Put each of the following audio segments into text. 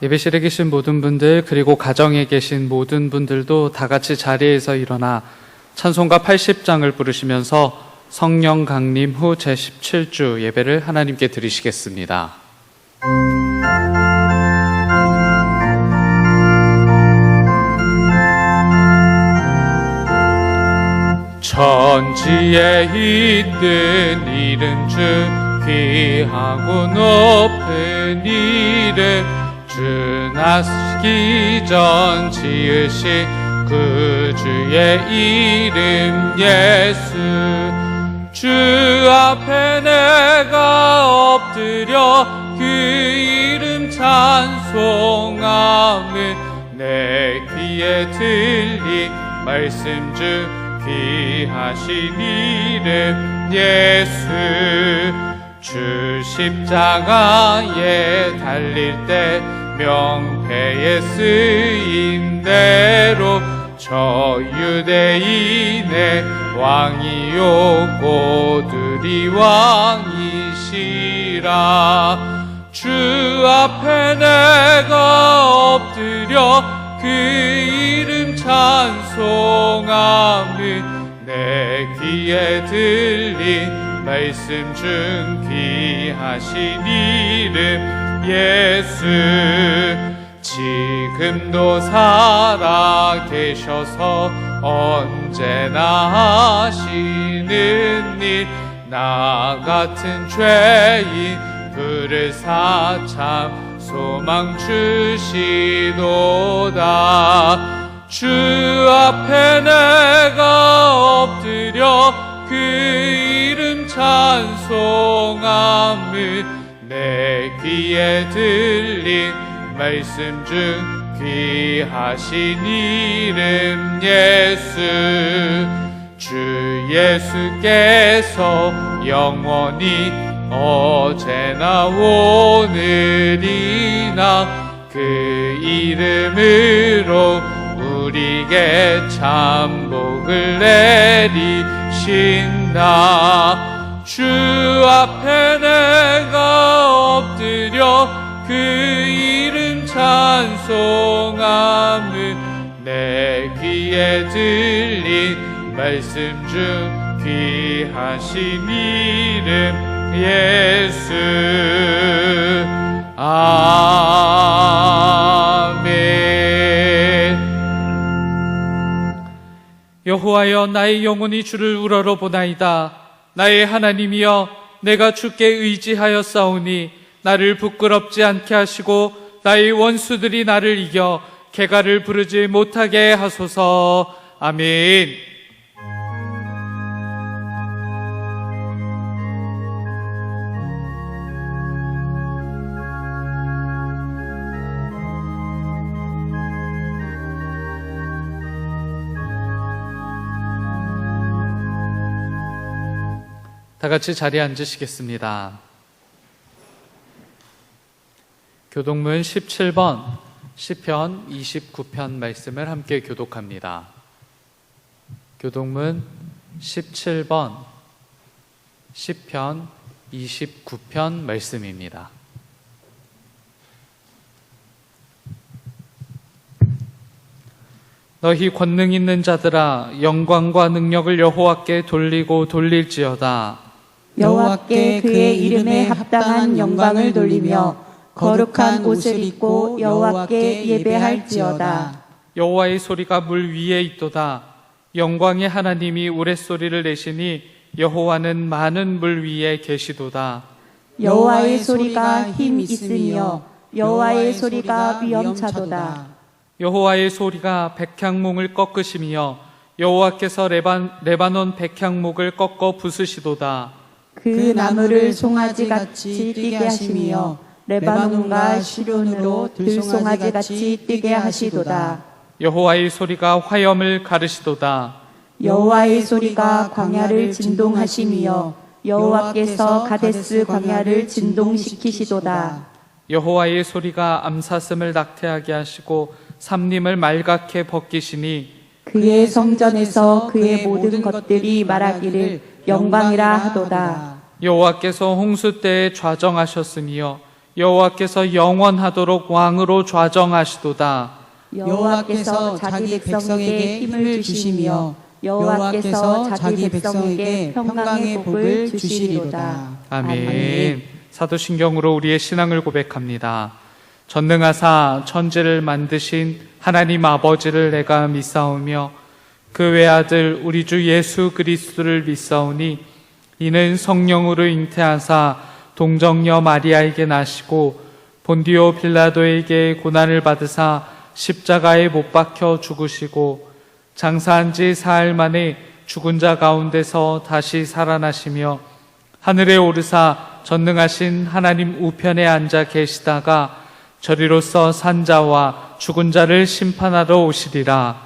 예배실에 계신 모든 분들, 그리고 가정에 계신 모든 분들도 다 같이 자리에서 일어나 찬송가 80장을 부르시면서 성령 강림 후 제17주 예배를 하나님께 드리시겠습니다. 천지에 있는 이름 중 귀하고 높은 이름, 주 나시기 전 지으신 그 주의 이름 예수. 주 앞에 내가 엎드려 그 이름 찬송함을 내 귀에 들린 말씀 중 귀하신 이름 예수. 주 십자가에 달릴 때 명패에 쓰인 대로 저 유대인의 왕이요 고들이 왕이시라. 주 앞에 내가 엎드려 그 이름 찬송함을 내 귀에 들린 말씀 중 귀하신 이름 예수. 지금도 살아 계셔서 언제나 하시는 일, 나 같은 죄인 부르사 참 소망 주시도다. 주 앞에 내가 엎드려 그 이름 찬송함을 내 귀에 들린 말씀 중 귀하신 이름 예수. 주 예수께서 영원히 어제나 오늘이나 그 이름으로 우리에게 참 복을 내리신다. 주 앞에 내가 엎드려 그 이름 찬송함을 내 귀에 들린 말씀 중 귀하신 이름 예수. 아멘. 여호와여, 나의 영혼이 주를 우러러 보나이다. 나의 하나님이여, 내가 주께 의지하였사오니 나를 부끄럽지 않게 하시고 나의 원수들이 나를 이겨 개가를 부르지 못하게 하소서. 아멘. 다 같이 자리에 앉으시겠습니다. 교독문 17번 시편 29편 말씀을 함께 교독합니다. 교독문 17번 시편 29편 말씀입니다. 너희 권능 있는 자들아, 영광과 능력을 여호와께 돌리고 돌릴지어다. 여호와께 그의 이름에 합당한 영광을 돌리며 거룩한 옷을 입고 여호와께 예배할지어다. 여호와의 소리가 물 위에 있도다. 영광의 하나님이 우레소리를 내시니 여호와는 많은 물 위에 계시도다. 여호와의 소리가 힘 있으며 여호와의 소리가 위엄차도다. 여호와의 소리가 백향목을 꺾으시며 여호와께서 레바논 백향목을 꺾어 부수시도다. 그 나무를 송아지같이 뛰게 하시며 레바논과 시론으로 들송아지같이 뛰게 하시도다. 여호와의 소리가 화염을 가르시도다. 여호와의 소리가 광야를 진동하시며 여호와께서 가데스 광야를 진동시키시도다. 여호와의 소리가 암사슴을 낙태하게 하시고 삼림을 말갛게 벗기시니 그의 성전에서 그의 모든 것들이 말하기를 영광이라 하도다. 여호와께서 홍수 때에 좌정하셨으며 여호와께서 영원하도록 왕으로 좌정하시도다. 여호와께서 자기 백성에게 힘을 주시며 여호와께서 자기 백성에게 평강의 복을 주시리로다. 아멘. 사도신경으로 우리의 신앙을 고백합니다. 전능하사 천지를 만드신 하나님 아버지를 내가 믿사오며 그 외아들 우리 주 예수 그리스도를 믿사오니 이는 성령으로 잉태하사 동정녀 마리아에게 나시고 본디오 빌라도에게 고난을 받으사 십자가에 못 박혀 죽으시고 장사한 지 사흘 만에 죽은 자 가운데서 다시 살아나시며 하늘에 오르사 전능하신 하나님 우편에 앉아 계시다가 저리로서 산 자와 죽은 자를 심판하러 오시리라.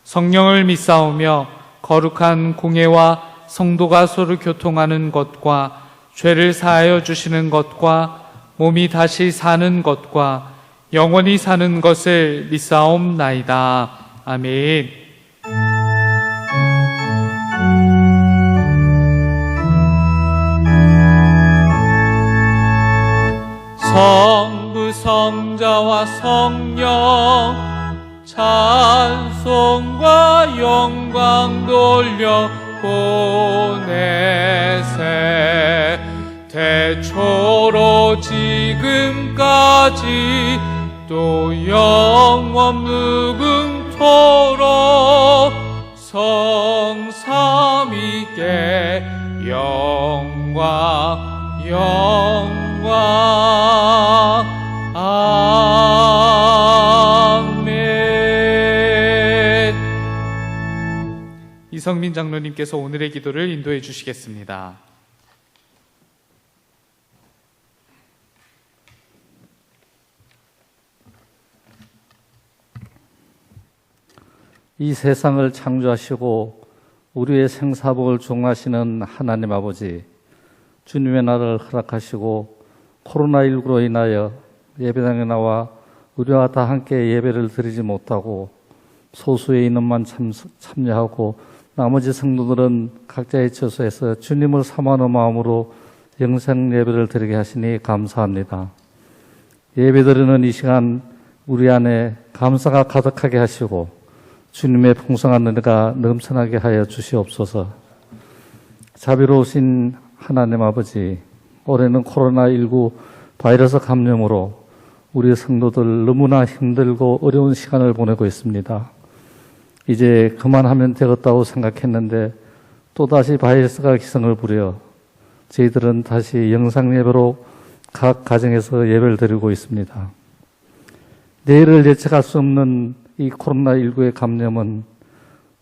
성령을 믿사오며 거룩한 공예와 성도가 서로 교통하는 것과 죄를 사하여 주시는 것과 몸이 다시 사는 것과 영원히 사는 것을 믿사옵나이다. 아멘. 성부 성자와 성령 찬송과 영광 돌려 보내세 대초로 지금까지 또 영원 무궁토록 성삼위께 영광 영광 아멘. 이성민 장로님께서 오늘의 기도를 인도해 주시겠습니다. 이 세상을 창조하시고 우리의 생사복을 종하시는 하나님 아버지, 주님의 날을 허락하시고 코로나19로 인하여 예배당에 나와 우리와 다 함께 예배를 드리지 못하고 소수의 인원만 참여하고 나머지 성도들은 각자의 처소에서 주님을 사모하는 마음으로 영상 예배를 드리게 하시니 감사합니다. 예배 드리는 이 시간 우리 안에 감사가 가득하게 하시고 주님의 풍성한 은혜가 넘쳐나게 하여 주시옵소서. 자비로우신 하나님 아버지, 올해는 코로나19 바이러스 감염으로 우리 성도들 너무나 힘들고 어려운 시간을 보내고 있습니다. 이제 그만하면 되겠다고 생각했는데 또다시 바이러스가 기승을 부려 저희들은 다시 영상 예배로 각 가정에서 예배를 드리고 있습니다. 내일을 예측할 수 없는 이 코로나19의 감염은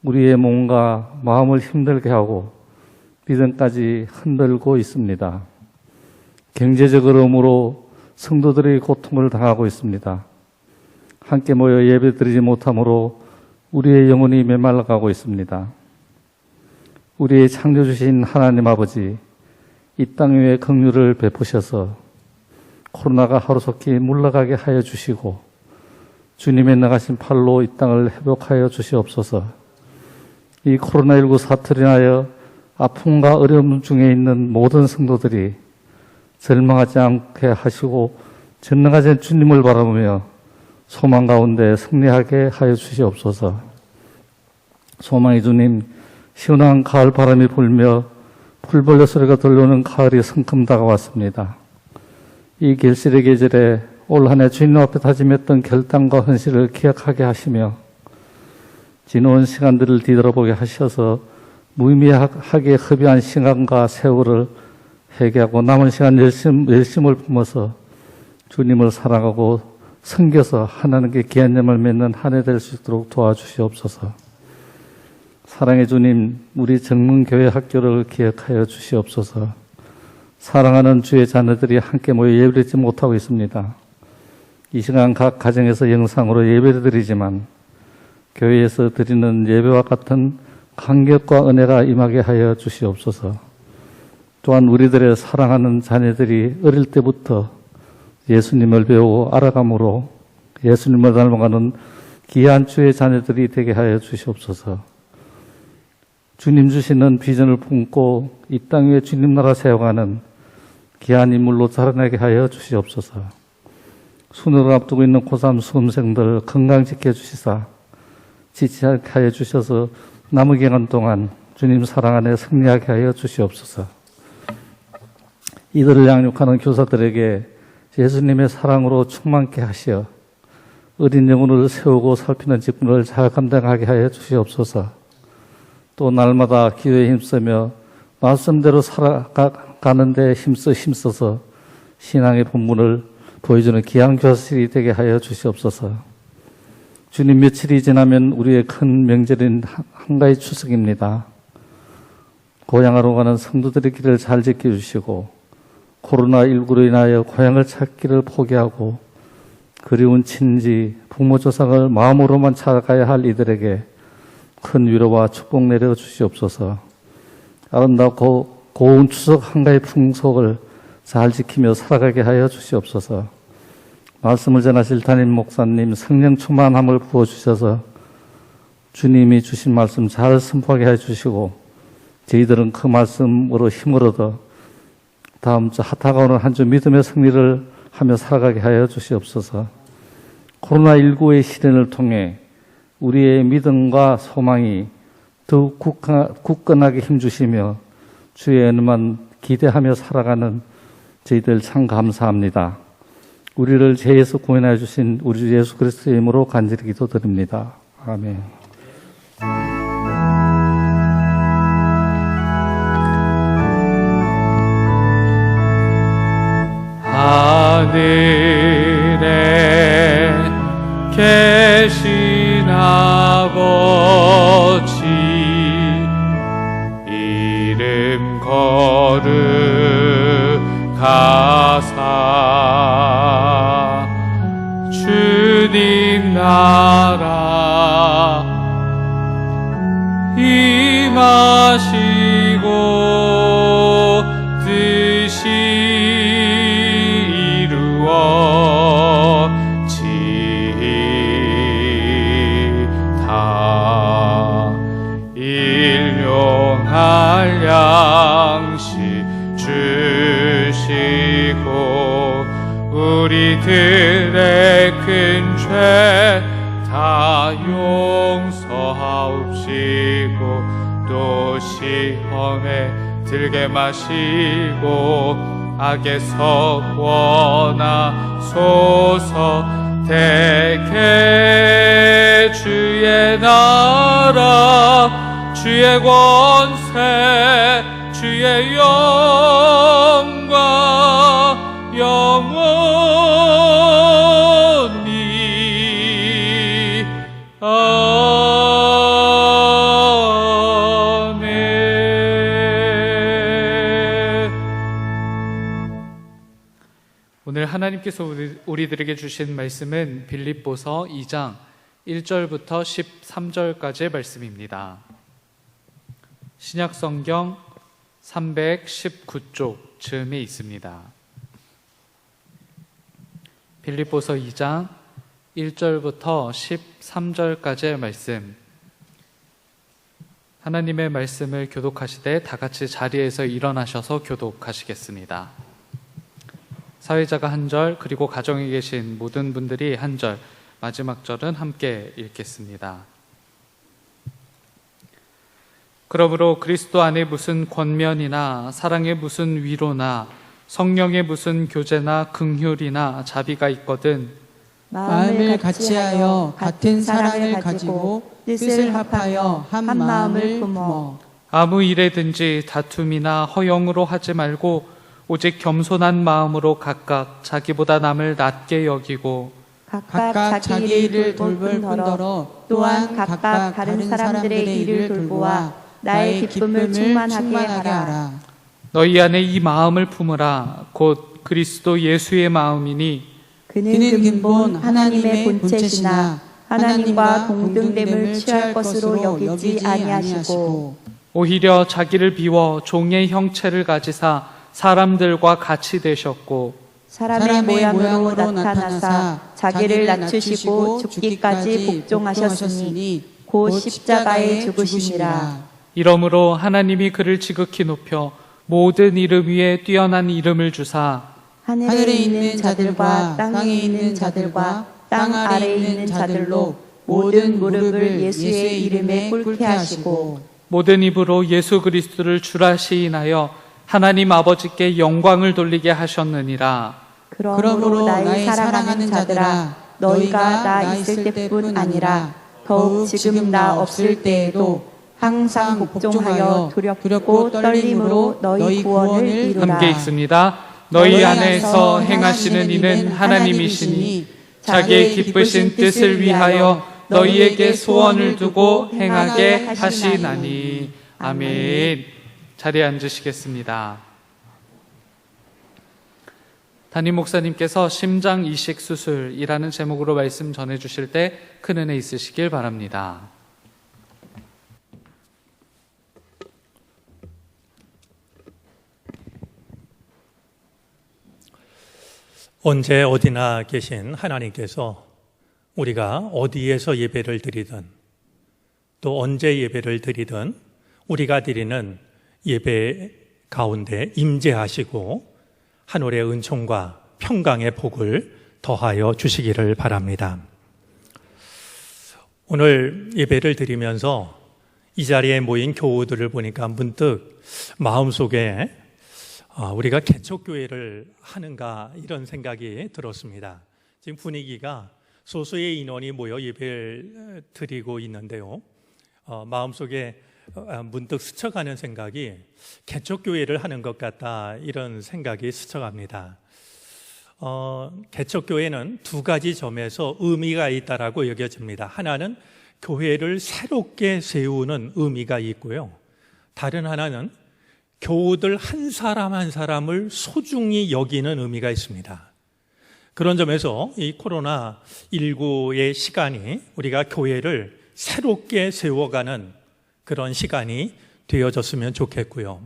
우리의 몸과 마음을 힘들게 하고 믿음까지 흔들고 있습니다. 경제적 어려움으로 성도들이 고통을 당하고 있습니다. 함께 모여 예배드리지 못함으로 우리의 영혼이 메말라가고 있습니다. 우리의 창조주신 하나님 아버지, 이 땅 위에 긍휼을 베푸셔서 코로나가 하루속히 물러가게 하여 주시고 주님의 나가신 팔로 이 땅을 회복하여 주시옵소서. 이 코로나19 사태로 인하여 아픔과 어려움 중에 있는 모든 성도들이 절망하지 않게 하시고 전능하신 주님을 바라보며 소망 가운데 승리하게 하여 주시옵소서. 소망의 주님, 시원한 가을 바람이 불며 풀벌레 소리가 들려오는 가을이 성큼 다가왔습니다. 이 결실의 계절에 올 한 해 주님 앞에 다짐했던 결단과 헌신을 기억하게 하시며 지나온 시간들을 뒤돌아보게 하셔서 무의미하게 허비한 시간과 세월을 회개하고 남은 시간 열심을 품어서 주님을 사랑하고 섬겨서 하나님께 귀한 염을 맺는 한 해 될 수 있도록 도와주시옵소서. 사랑의 주님, 우리 정문교회 학교를 기억하여 주시옵소서. 사랑하는 주의 자녀들이 함께 모여 예배드리지 못하고 있습니다. 이 시간 각 가정에서 영상으로 예배를 드리지만 교회에서 드리는 예배와 같은 감격과 은혜가 임하게 하여 주시옵소서. 또한 우리들의 사랑하는 자녀들이 어릴 때부터 예수님을 배우고 알아감으로 예수님을 닮아가는 귀한 주의 자녀들이 되게 하여 주시옵소서. 주님 주시는 비전을 품고 이 땅 위에 주님 나라 세워가는 귀한 인물로 자라나게 하여 주시옵소서. 수능을 앞두고 있는 고3 수험생들 건강 지켜주시사 지치지 않게 하여 주셔서 남은 기간 동안 주님 사랑 안에 승리하게 하여 주시옵소서. 이들을 양육하는 교사들에게 예수님의 사랑으로 충만케 하시어 어린 영혼을 세우고 살피는 직분을 잘 감당하게 하여 주시옵소서. 또 날마다 기도에 힘쓰며 말씀대로 살아가는 데 힘써서 신앙의 본문을 보여주는 귀한 교사들이 되게 하여 주시옵소서. 주님, 며칠이 지나면 우리의 큰 명절인 한가위 추석입니다. 고향으로 가는 성도들의 길을 잘 지켜주시고 코로나19로 인하여 고향을 찾기를 포기하고 그리운 친지, 부모 조상을 마음으로만 찾아가야 할 이들에게 큰 위로와 축복 내려 주시옵소서. 아름답고 고운 추석 한가위 풍속을 잘 지키며 살아가게 하여 주시옵소서. 말씀을 전하실 담임 목사님 성령 충만함을 부어주셔서 주님이 주신 말씀 잘 선포하게 해주시고 저희들은 그 말씀으로 힘을 얻어 다음 주 다가오는 한 주 믿음의 승리를 하며 살아가게 하여 주시옵소서. 코로나19의 시련을 통해 우리의 믿음과 소망이 더욱 굳건하게 힘주시며 주의 은혜만 기대하며 살아가는 저희들 참 감사합니다. 우리를 죄에서 구원해 주신 우리 주 예수 그리스도의 이름으로 간절히 기도드립니다. 아멘. 하늘에 계신 아버지 이름 거룩하사 주님 나라 임하시고 뜻이 이루어지이다. 일용할 양식 주시고 우리들의 큰 죄 다 용서하옵시고 또 시험에 들게 마시고 악에서 구원하소서. 대개 주의 나라 주의 권세 주의 영광 영원히 아멘. 오늘 하나님께서 우리들에게 주신 말씀은 빌립보서 2장 1절부터 13절까지의 말씀입니다. 신약성경 319쪽 즈음에 있습니다. 빌립보서 2장 1절부터 13절까지의 말씀, 하나님의 말씀을 교독하시되 다 같이 자리에서 일어나셔서 교독하시겠습니다. 사회자가 한 절, 그리고 가정에 계신 모든 분들이 한 절, 마지막 절은 함께 읽겠습니다. 그러므로 그리스도 안에 무슨 권면이나 사랑의 무슨 위로나 성령의 무슨 교제나 긍휼이나 자비가 있거든 마음을 같이하여 같은 사랑을 가지고 뜻을 합하여 한 마음을 품어 아무 일에든지 다툼이나 허영으로 하지 말고 오직 겸손한 마음으로 각각 자기보다 남을 낮게 여기고 각각 자기 일을 돌볼 뿐더러 또한 각각 다른 사람들의 일을 돌보아 나의 기쁨을 충만하게 하라. 너희 안에 이 마음을 품으라. 곧 그리스도 예수의 마음이니 그는 근본 하나님의 본체시나 하나님과 동등됨을 취할 것으로 여기지 아니하시고 오히려 자기를 비워 종의 형체를 가지사 사람들과 같이 되셨고 사람의 모양으로 나타나사 자기를 낮추시고 죽기까지 복종하셨으니 곧 십자가에 죽으시니라. 이러므로 하나님이 그를 지극히 높여 모든 이름 위에 뛰어난 이름을 주사 하늘에 있는 자들과 땅에 있는 자들과 땅 아래에 있는 자들로 모든 무릎을 예수의 이름에 꿇게 하시고 모든 입으로 예수 그리스도를 주라 시인하여 하나님 아버지께 영광을 돌리게 하셨느니라. 그러므로 나의 사랑하는 자들아 너희가 나 있을 때뿐 아니라 더욱 지금 나 없을 때에도 항상 복종하여 두렵고 떨림으로 너희 구원을 이루라. 함께 읽습니다. 너희 안에서 행하시는 이는 하나님이시니 자기의 기쁘신 뜻을 위하여 너희에게 소원을 두고 행하게 하시나니. 아멘. 자리에 앉으시겠습니다. 담임 목사님께서 심장 이식 수술이라는 제목으로 말씀 전해주실 때 큰 은혜 있으시길 바랍니다. 언제 어디나 계신 하나님께서 우리가 어디에서 예배를 드리든 또 언제 예배를 드리든 우리가 드리는 예배 가운데 임재하시고 하늘의 은총과 평강의 복을 더하여 주시기를 바랍니다. 오늘 예배를 드리면서 이 자리에 모인 교우들을 보니까 문득 마음속에 우리가 개척교회를 하는가 이런 생각이 들었습니다. 지금 분위기가 소수의 인원이 모여 예배를 드리고 있는데요. 마음속에 문득 스쳐가는 생각이 개척교회를 하는 것 같다 이런 생각이 스쳐갑니다. 개척교회는 두 가지 점에서 의미가 있다라고 여겨집니다. 하나는 교회를 새롭게 세우는 의미가 있고요. 다른 하나는 교우들 한 사람 한 사람을 소중히 여기는 의미가 있습니다. 그런 점에서 이 코로나19의 시간이 우리가 교회를 새롭게 세워가는 그런 시간이 되어졌으면 좋겠고요.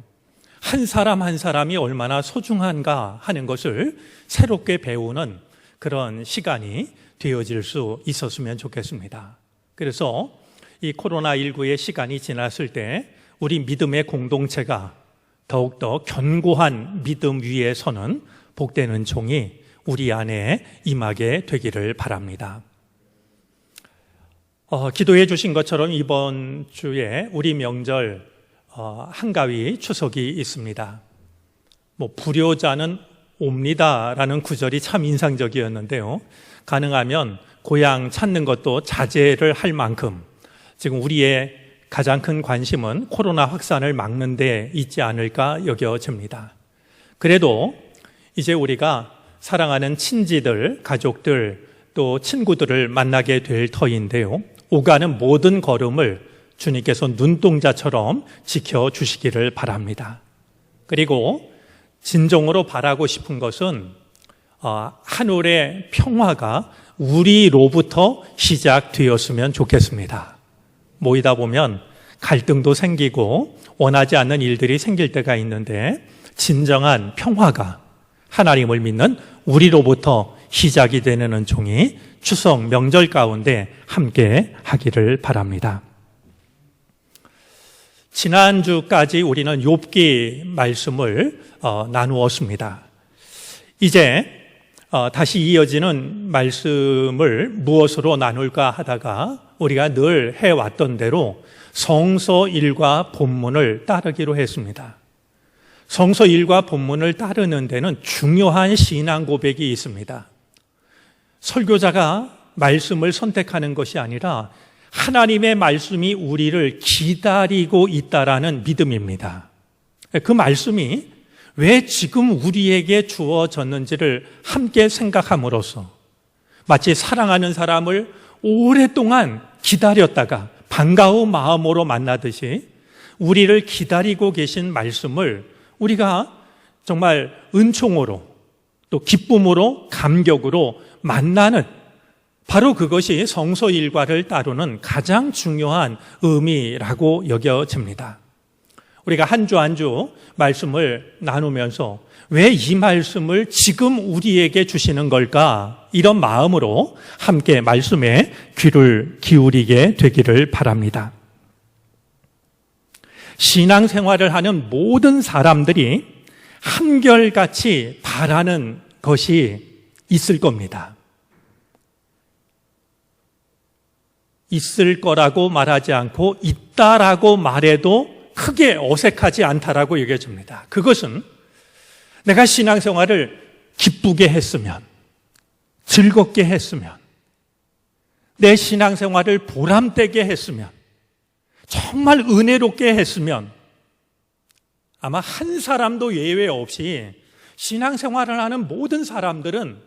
한 사람 한 사람이 얼마나 소중한가 하는 것을 새롭게 배우는 그런 시간이 되어질 수 있었으면 좋겠습니다. 그래서 이 코로나19의 시간이 지났을 때 우리 믿음의 공동체가 더욱더 견고한 믿음 위에 서는 복된 은총이 우리 안에 임하게 되기를 바랍니다. 기도해 주신 것처럼 이번 주에 우리 명절 한가위 추석이 있습니다. 불효자는 옵니다라는 구절이 참 인상적이었는데요. 가능하면 고향 찾는 것도 자제를 할 만큼 지금 우리의 가장 큰 관심은 코로나 확산을 막는 데 있지 않을까 여겨집니다. 그래도 이제 우리가 사랑하는 친지들, 가족들, 또 친구들을 만나게 될 터인데요. 오가는 모든 걸음을 주님께서 눈동자처럼 지켜주시기를 바랍니다. 그리고 진정으로 바라고 싶은 것은 하늘의 평화가 우리로부터 시작되었으면 좋겠습니다. 모이다 보면 갈등도 생기고 원하지 않는 일들이 생길 때가 있는데 진정한 평화가 하나님을 믿는 우리로부터 시작이 되는 은총이 추석 명절 가운데 함께 하기를 바랍니다. 지난주까지 우리는 욥기 말씀을 나누었습니다. 이제 다시 이어지는 말씀을 무엇으로 나눌까 하다가 우리가 늘 해왔던 대로 성서 1과 본문을 따르기로 했습니다. 성서 1과 본문을 따르는 데는 중요한 신앙 고백이 있습니다. 설교자가 말씀을 선택하는 것이 아니라 하나님의 말씀이 우리를 기다리고 있다라는 믿음입니다. 그 말씀이 왜 지금 우리에게 주어졌는지를 함께 생각함으로써 마치 사랑하는 사람을 오랫동안 기다렸다가 반가운 마음으로 만나듯이 우리를 기다리고 계신 말씀을 우리가 정말 은총으로 또 기쁨으로 감격으로 만나는 바로 그것이 성서 일과를 따르는 가장 중요한 의미라고 여겨집니다. 우리가 한 주 한 주 말씀을 나누면서 왜 이 말씀을 지금 우리에게 주시는 걸까? 이런 마음으로 함께 말씀에 귀를 기울이게 되기를 바랍니다. 신앙생활을 하는 모든 사람들이 한결같이 바라는 것이 있을 겁니다. 있을 거라고 말하지 않고 있다라고 말해도 크게 어색하지 않다라고 얘기해 줍니다. 그것은 내가 신앙생활을 기쁘게 했으면, 즐겁게 했으면, 내 신앙생활을 보람되게 했으면, 정말 은혜롭게 했으면 아마 한 사람도 예외 없이 신앙생활을 하는 모든 사람들은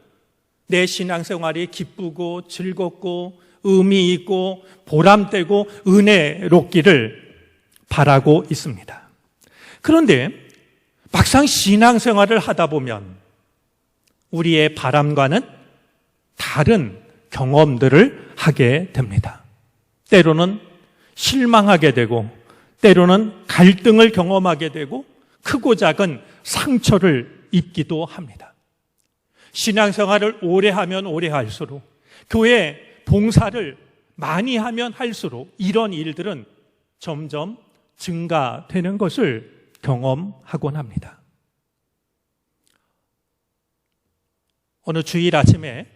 내 신앙생활이 기쁘고 즐겁고 의미 있고 보람되고 은혜롭기를 바라고 있습니다. 그런데 막상 신앙생활을 하다 보면 우리의 바람과는 다른 경험들을 하게 됩니다. 때로는 실망하게 되고, 때로는 갈등을 경험하게 되고, 크고 작은 상처를 입기도 합니다. 신앙생활을 오래 하면 오래 할수록, 교회 봉사를 많이 하면 할수록 이런 일들은 점점 증가되는 것을 경험하곤 합니다. 어느 주일 아침에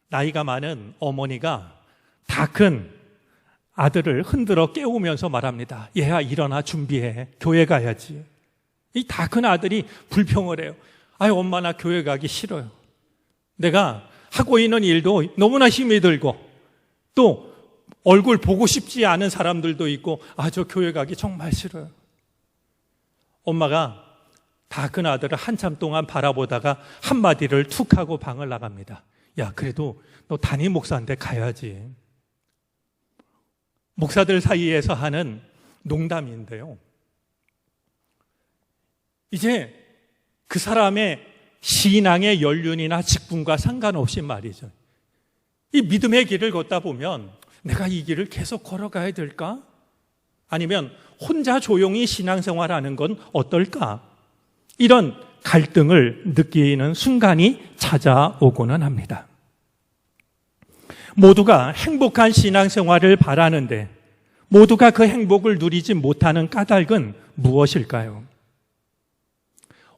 나이가 많은 어머니가 다 큰 아들을 흔들어 깨우면서 말합니다. 얘야, 일어나, 준비해. 교회 가야지. 이 다 큰 아들이 불평을 해요. 아유, 엄마, 나 교회 가기 싫어요. 내가 하고 있는 일도 너무나 힘이 들고 또 얼굴 보고 싶지 않은 사람들도 있고, 저 교회 가기 정말 싫어요. 엄마가 다 큰 아들을 한참 동안 바라보다가 한마디를 툭 하고 방을 나갑니다. 야, 그래도 너 담임 목사인데 가야지. 목사들 사이에서 하는 농담인데요. 이제 그 사람의 신앙의 연륜이나 직분과 상관없이 말이죠. 이 믿음의 길을 걷다 보면 내가 이 길을 계속 걸어가야 될까? 아니면 혼자 조용히 신앙생활하는 건 어떨까? 이런 갈등을 느끼는 순간이 찾아오고는 합니다. 모두가 행복한 신앙생활을 바라는데 모두가 그 행복을 누리지 못하는 까닭은 무엇일까요?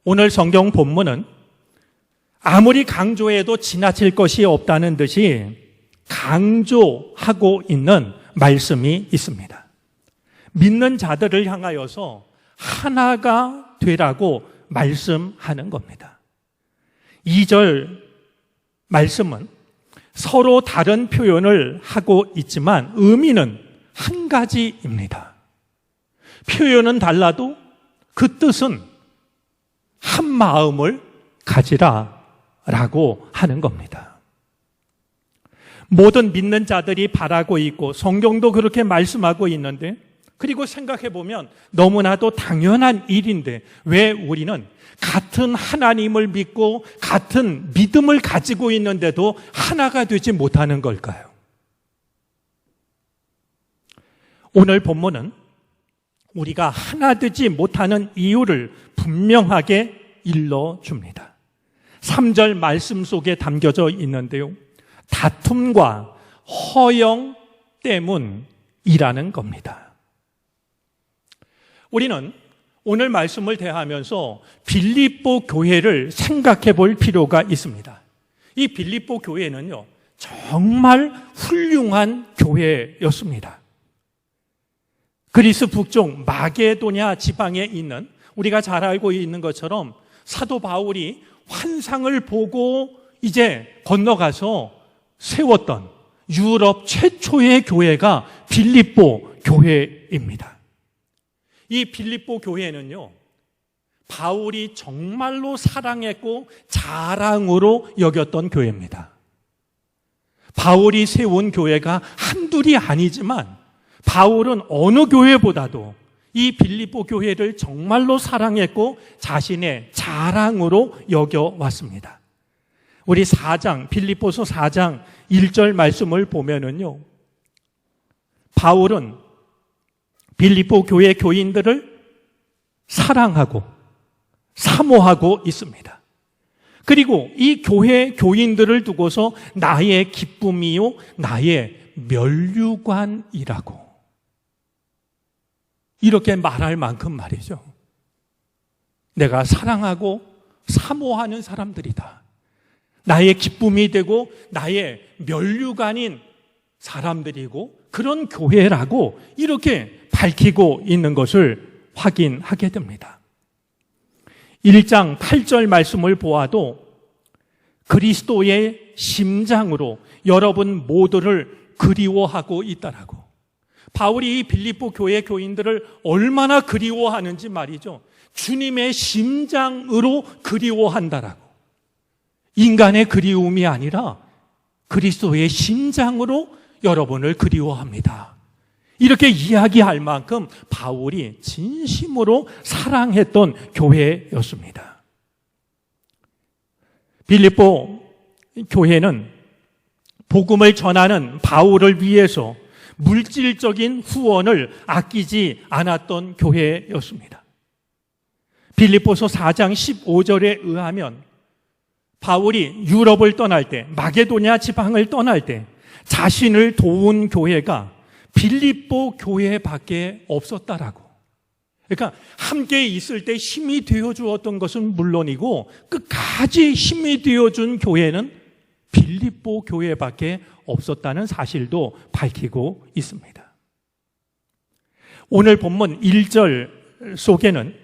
오늘 성경 본문은 아무리 강조해도 지나칠 것이 없다는 듯이 강조하고 있는 말씀이 있습니다. 믿는 자들을 향하여서 하나가 되라고 말씀하는 겁니다. 2절 말씀은 서로 다른 표현을 하고 있지만 의미는 한 가지입니다. 표현은 달라도 그 뜻은 한 마음을 가지라라고 하는 겁니다. 모든 믿는 자들이 바라고 있고 성경도 그렇게 말씀하고 있는데, 그리고 생각해 보면 너무나도 당연한 일인데 왜 우리는 같은 하나님을 믿고 같은 믿음을 가지고 있는데도 하나가 되지 못하는 걸까요? 오늘 본문은 우리가 하나 되지 못하는 이유를 분명하게 일러줍니다. 3절 말씀 속에 담겨져 있는데요, 다툼과 허영 때문이라는 겁니다. 우리는 오늘 말씀을 대하면서 빌립보 교회를 생각해 볼 필요가 있습니다. 이 빌립보 교회는요, 정말 훌륭한 교회였습니다. 그리스 북쪽 마게도냐 지방에 있는, 우리가 잘 알고 있는 것처럼 사도 바울이 환상을 보고 이제 건너가서 세웠던 유럽 최초의 교회가 빌립보 교회입니다. 이 빌립보 교회는요, 바울이 정말로 사랑했고 자랑으로 여겼던 교회입니다. 바울이 세운 교회가 한둘이 아니지만 바울은 어느 교회보다도 이 빌립보 교회를 정말로 사랑했고 자신의 자랑으로 여겨왔습니다. 우리 4장, 빌립보서 4장 1절 말씀을 보면은요, 바울은 빌립보 교회 교인들을 사랑하고 사모하고 있습니다. 그리고 이 교회 교인들을 두고서 나의 기쁨이요 나의 면류관이라고 이렇게 말할 만큼 말이죠. 내가 사랑하고 사모하는 사람들이다. 나의 기쁨이 되고 나의 면류관인 사람들이고 그런 교회라고 이렇게 밝히고 있는 것을 확인하게 됩니다. 1장 8절 말씀을 보아도 그리스도의 심장으로 여러분 모두를 그리워하고 있다라고. 바울이 이 빌립보 교회 교인들을 얼마나 그리워하는지 말이죠. 주님의 심장으로 그리워한다라고. 인간의 그리움이 아니라 그리스도의 심장으로 여러분을 그리워합니다. 이렇게 이야기할 만큼 바울이 진심으로 사랑했던 교회였습니다. 빌립보 교회는 복음을 전하는 바울을 위해서 물질적인 후원을 아끼지 않았던 교회였습니다. 빌립보서 4장 15절에 의하면 바울이 유럽을 떠날 때, 마게도냐 지방을 떠날 때 자신을 도운 교회가 빌립보 교회밖에 없었다라고. 그러니까 함께 있을 때 힘이 되어주었던 것은 물론이고 끝까지 힘이 되어준 교회는 빌립보 교회밖에 없었다는 사실도 밝히고 있습니다. 오늘 본문 1절 속에는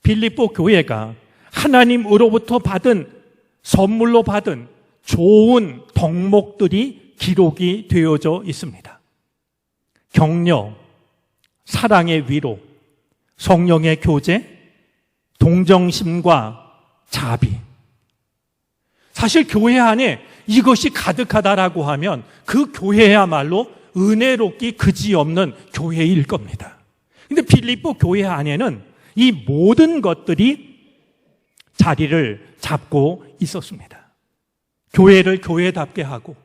빌립보 교회가 하나님으로부터 받은 선물로 받은 좋은 덕목들이 기록이 되어져 있습니다. 격려, 사랑의 위로, 성령의 교제, 동정심과 자비. 사실 교회 안에 이것이 가득하다라고 하면 그 교회야말로 은혜롭기 그지없는 교회일 겁니다. 근데 빌립보 교회 안에는 이 모든 것들이 자리를 잡고 있었습니다. 교회를 교회답게 하고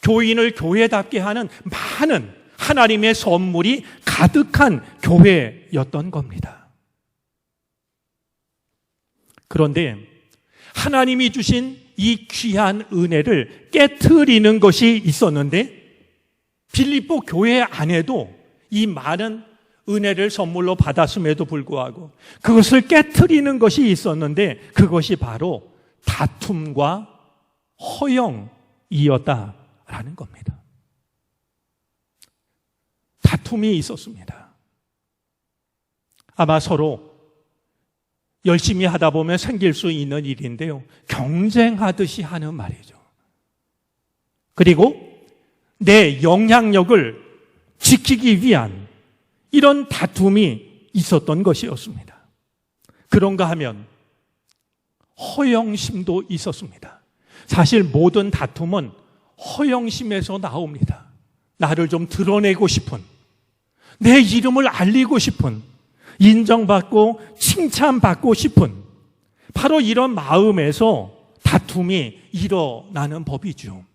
교인을 교회답게 하는 많은 하나님의 선물이 가득한 교회였던 겁니다. 그런데 하나님이 주신 이 귀한 은혜를 깨트리는 것이 있었는데 빌립보 교회 안에도 이 많은 은혜를 선물로 받았음에도 불구하고 그것을 깨트리는 것이 있었는데 그것이 바로 다툼과 허영이었다라는 겁니다. 다툼이 있었습니다. 아마 서로 열심히 하다 보면 생길 수 있는 일인데요. 경쟁하듯이 하는 말이죠. 그리고 내 영향력을 지키기 위한 이런 다툼이 있었던 것이었습니다. 그런가 하면 허영심도 있었습니다. 사실 모든 다툼은 허영심에서 나옵니다. 나를 좀 드러내고 싶은, 내 이름을 알리고 싶은, 인정받고 칭찬받고 싶은 바로 이런 마음에서 다툼이 일어나는 법이죠.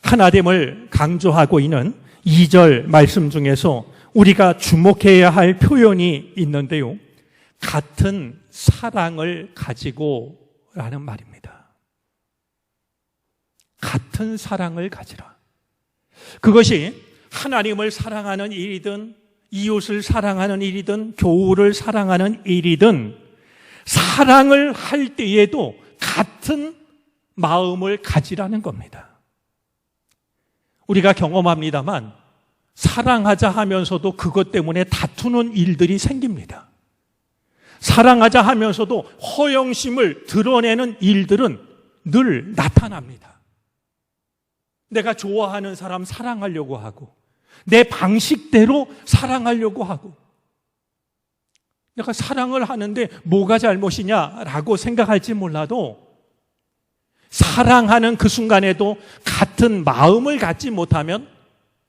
하나됨을 강조하고 있는 2절 말씀 중에서 우리가 주목해야 할 표현이 있는데요. 같은 사랑을 가지고 라는 말입니다. 같은 사랑을 가지라. 그것이 하나님을 사랑하는 일이든 이웃을 사랑하는 일이든 교우를 사랑하는 일이든 사랑을 할 때에도 같은 마음을 가지라는 겁니다. 우리가 경험합니다만 사랑하자 하면서도 그것 때문에 다투는 일들이 생깁니다. 사랑하자 하면서도 허영심을 드러내는 일들은 늘 나타납니다. 내가 좋아하는 사람 사랑하려고 하고 내 방식대로 사랑하려고 하고 내가 사랑을 하는데 뭐가 잘못이냐라고 생각할지 몰라도 사랑하는 그 순간에도 같은 마음을 갖지 못하면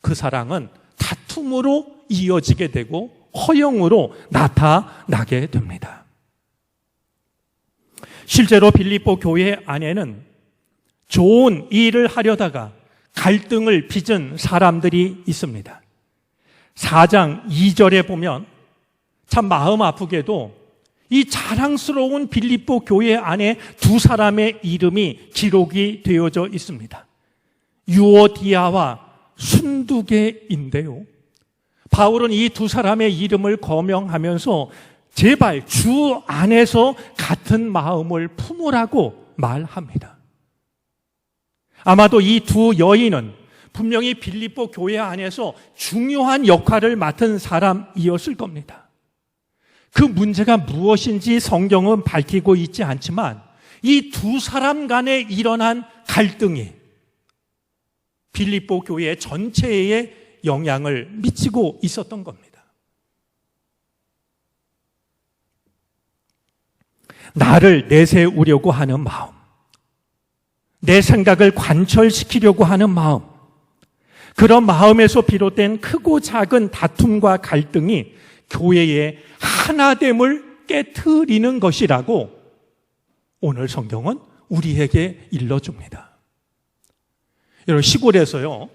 그 사랑은 다툼으로 이어지게 되고 허영으로 나타나게 됩니다. 실제로 빌립보 교회 안에는 좋은 일을 하려다가 갈등을 빚은 사람들이 있습니다. 4장 2절에 보면 참 마음 아프게도 이 자랑스러운 빌립보 교회 안에 두 사람의 이름이 기록이 되어져 있습니다. 유오디아와 순두개인데요. 바울은 이 두 사람의 이름을 거명하면서 제발 주 안에서 같은 마음을 품으라고 말합니다. 아마도 이 두 여인은 분명히 빌립보 교회 안에서 중요한 역할을 맡은 사람이었을 겁니다. 그 문제가 무엇인지 성경은 밝히고 있지 않지만 이 두 사람 간에 일어난 갈등이 빌립보 교회 전체에 영향을 미치고 있었던 겁니다. 나를 내세우려고 하는 마음, 내 생각을 관철시키려고 하는 마음, 그런 마음에서 비롯된 크고 작은 다툼과 갈등이 교회의 하나됨을 깨트리는 것이라고 오늘 성경은 우리에게 일러줍니다. 여러분, 시골에서요,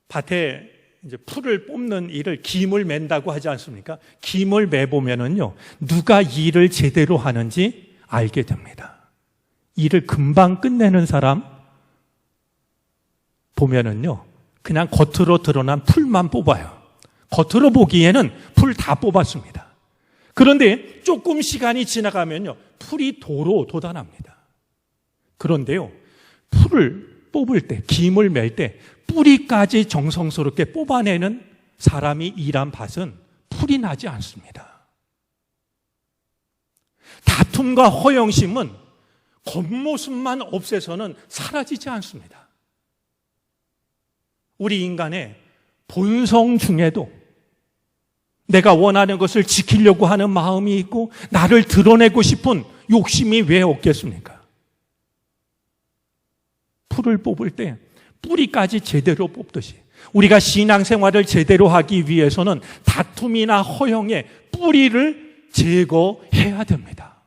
밭에 이제 풀을 뽑는 일을 김을 맨다고 하지 않습니까? 김을 매보면은요, 누가 일을 제대로 하는지 알게 됩니다. 일을 금방 끝내는 사람 보면은요, 그냥 겉으로 드러난 풀만 뽑아요. 겉으로 보기에는 풀 다 뽑았습니다. 그런데 조금 시간이 지나가면요, 풀이 도로 돋아납니다. 그런데요, 풀을 뽑을 때, 김을 맬 때 뿌리까지 정성스럽게 뽑아내는 사람이 일한 밭은 풀이 나지 않습니다. 다툼과 허영심은 겉모습만 없애서는 사라지지 않습니다. 우리 인간의 본성 중에도 내가 원하는 것을 지키려고 하는 마음이 있고 나를 드러내고 싶은 욕심이 왜 없겠습니까? 풀을 뽑을 때 뿌리까지 제대로 뽑듯이 우리가 신앙생활을 제대로 하기 위해서는 다툼이나 허영의 뿌리를 제거해야 됩니다.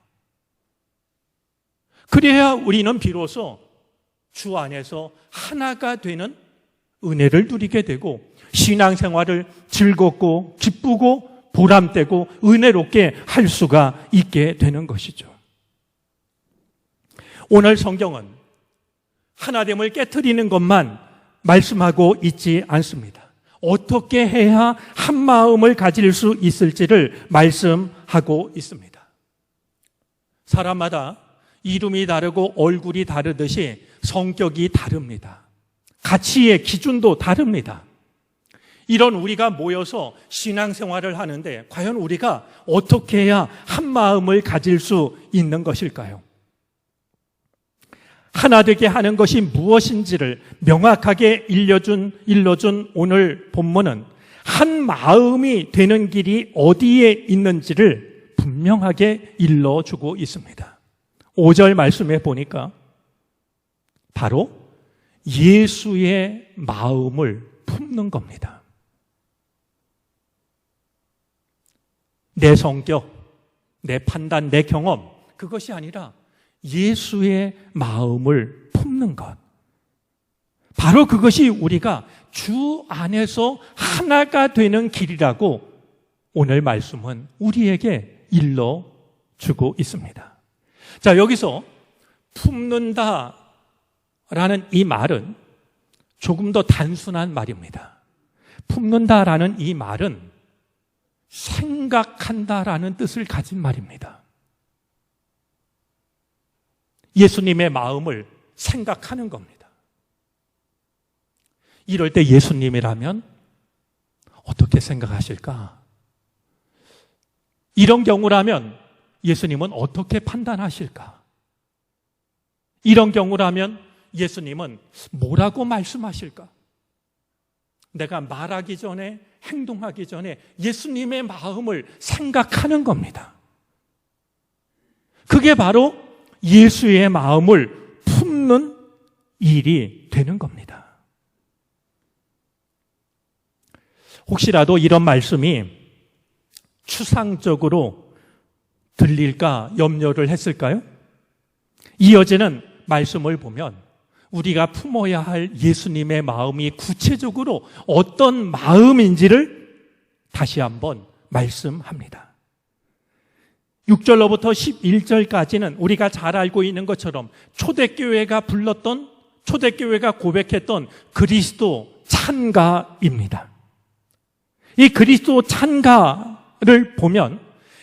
그래야 우리는 비로소 주 안에서 하나가 되는 은혜를 누리게 되고 신앙생활을 즐겁고 기쁘고 보람되고 은혜롭게 할 수가 있게 되는 것이죠. 오늘 성경은 하나됨을 깨트리는 것만 말씀하고 있지 않습니다. 어떻게 해야 한 마음을 가질 수 있을지를 말씀하고 있습니다. 사람마다 이름이 다르고 얼굴이 다르듯이 성격이 다릅니다. 가치의 기준도 다릅니다. 이런 우리가 모여서 신앙생활을 하는데 과연 우리가 어떻게 해야 한 마음을 가질 수 있는 것일까요? 하나 되게 하는 것이 무엇인지를 명확하게 일러준 오늘 본문은 한 마음이 되는 길이 어디에 있는지를 분명하게 일러주고 있습니다. 5절 말씀에 보니까 바로 예수의 마음을 품는 겁니다. 내 성격, 내 판단, 내 경험, 그것이 아니라 예수의 마음을 품는 것. 바로 그것이 우리가 주 안에서 하나가 되는 길이라고 오늘 말씀은 우리에게 일러주고 있습니다. 자, 여기서 품는다라는 이 말은 조금 더 단순한 말입니다. 품는다라는 이 말은 생각한다라는 뜻을 가진 말입니다. 예수님의 마음을 생각하는 겁니다. 이럴 때 예수님이라면 어떻게 생각하실까? 이런 경우라면 예수님은 어떻게 판단하실까? 이런 경우라면 예수님은 뭐라고 말씀하실까? 내가 말하기 전에, 행동하기 전에 예수님의 마음을 생각하는 겁니다. 그게 바로 예수의 마음을 품는 일이 되는 겁니다. 혹시라도 이런 말씀이 추상적으로 들릴까 염려를 했을까요? 이어지는 말씀을 보면 우리가 품어야 할 예수님의 마음이 구체적으로 어떤 마음인지를 다시 한번 말씀합니다. 6절로부터 11절까지는 우리가 잘 알고 있는 것처럼 초대교회가 고백했던 그리스도 찬가입니다. 이 그리스도 찬가를 보면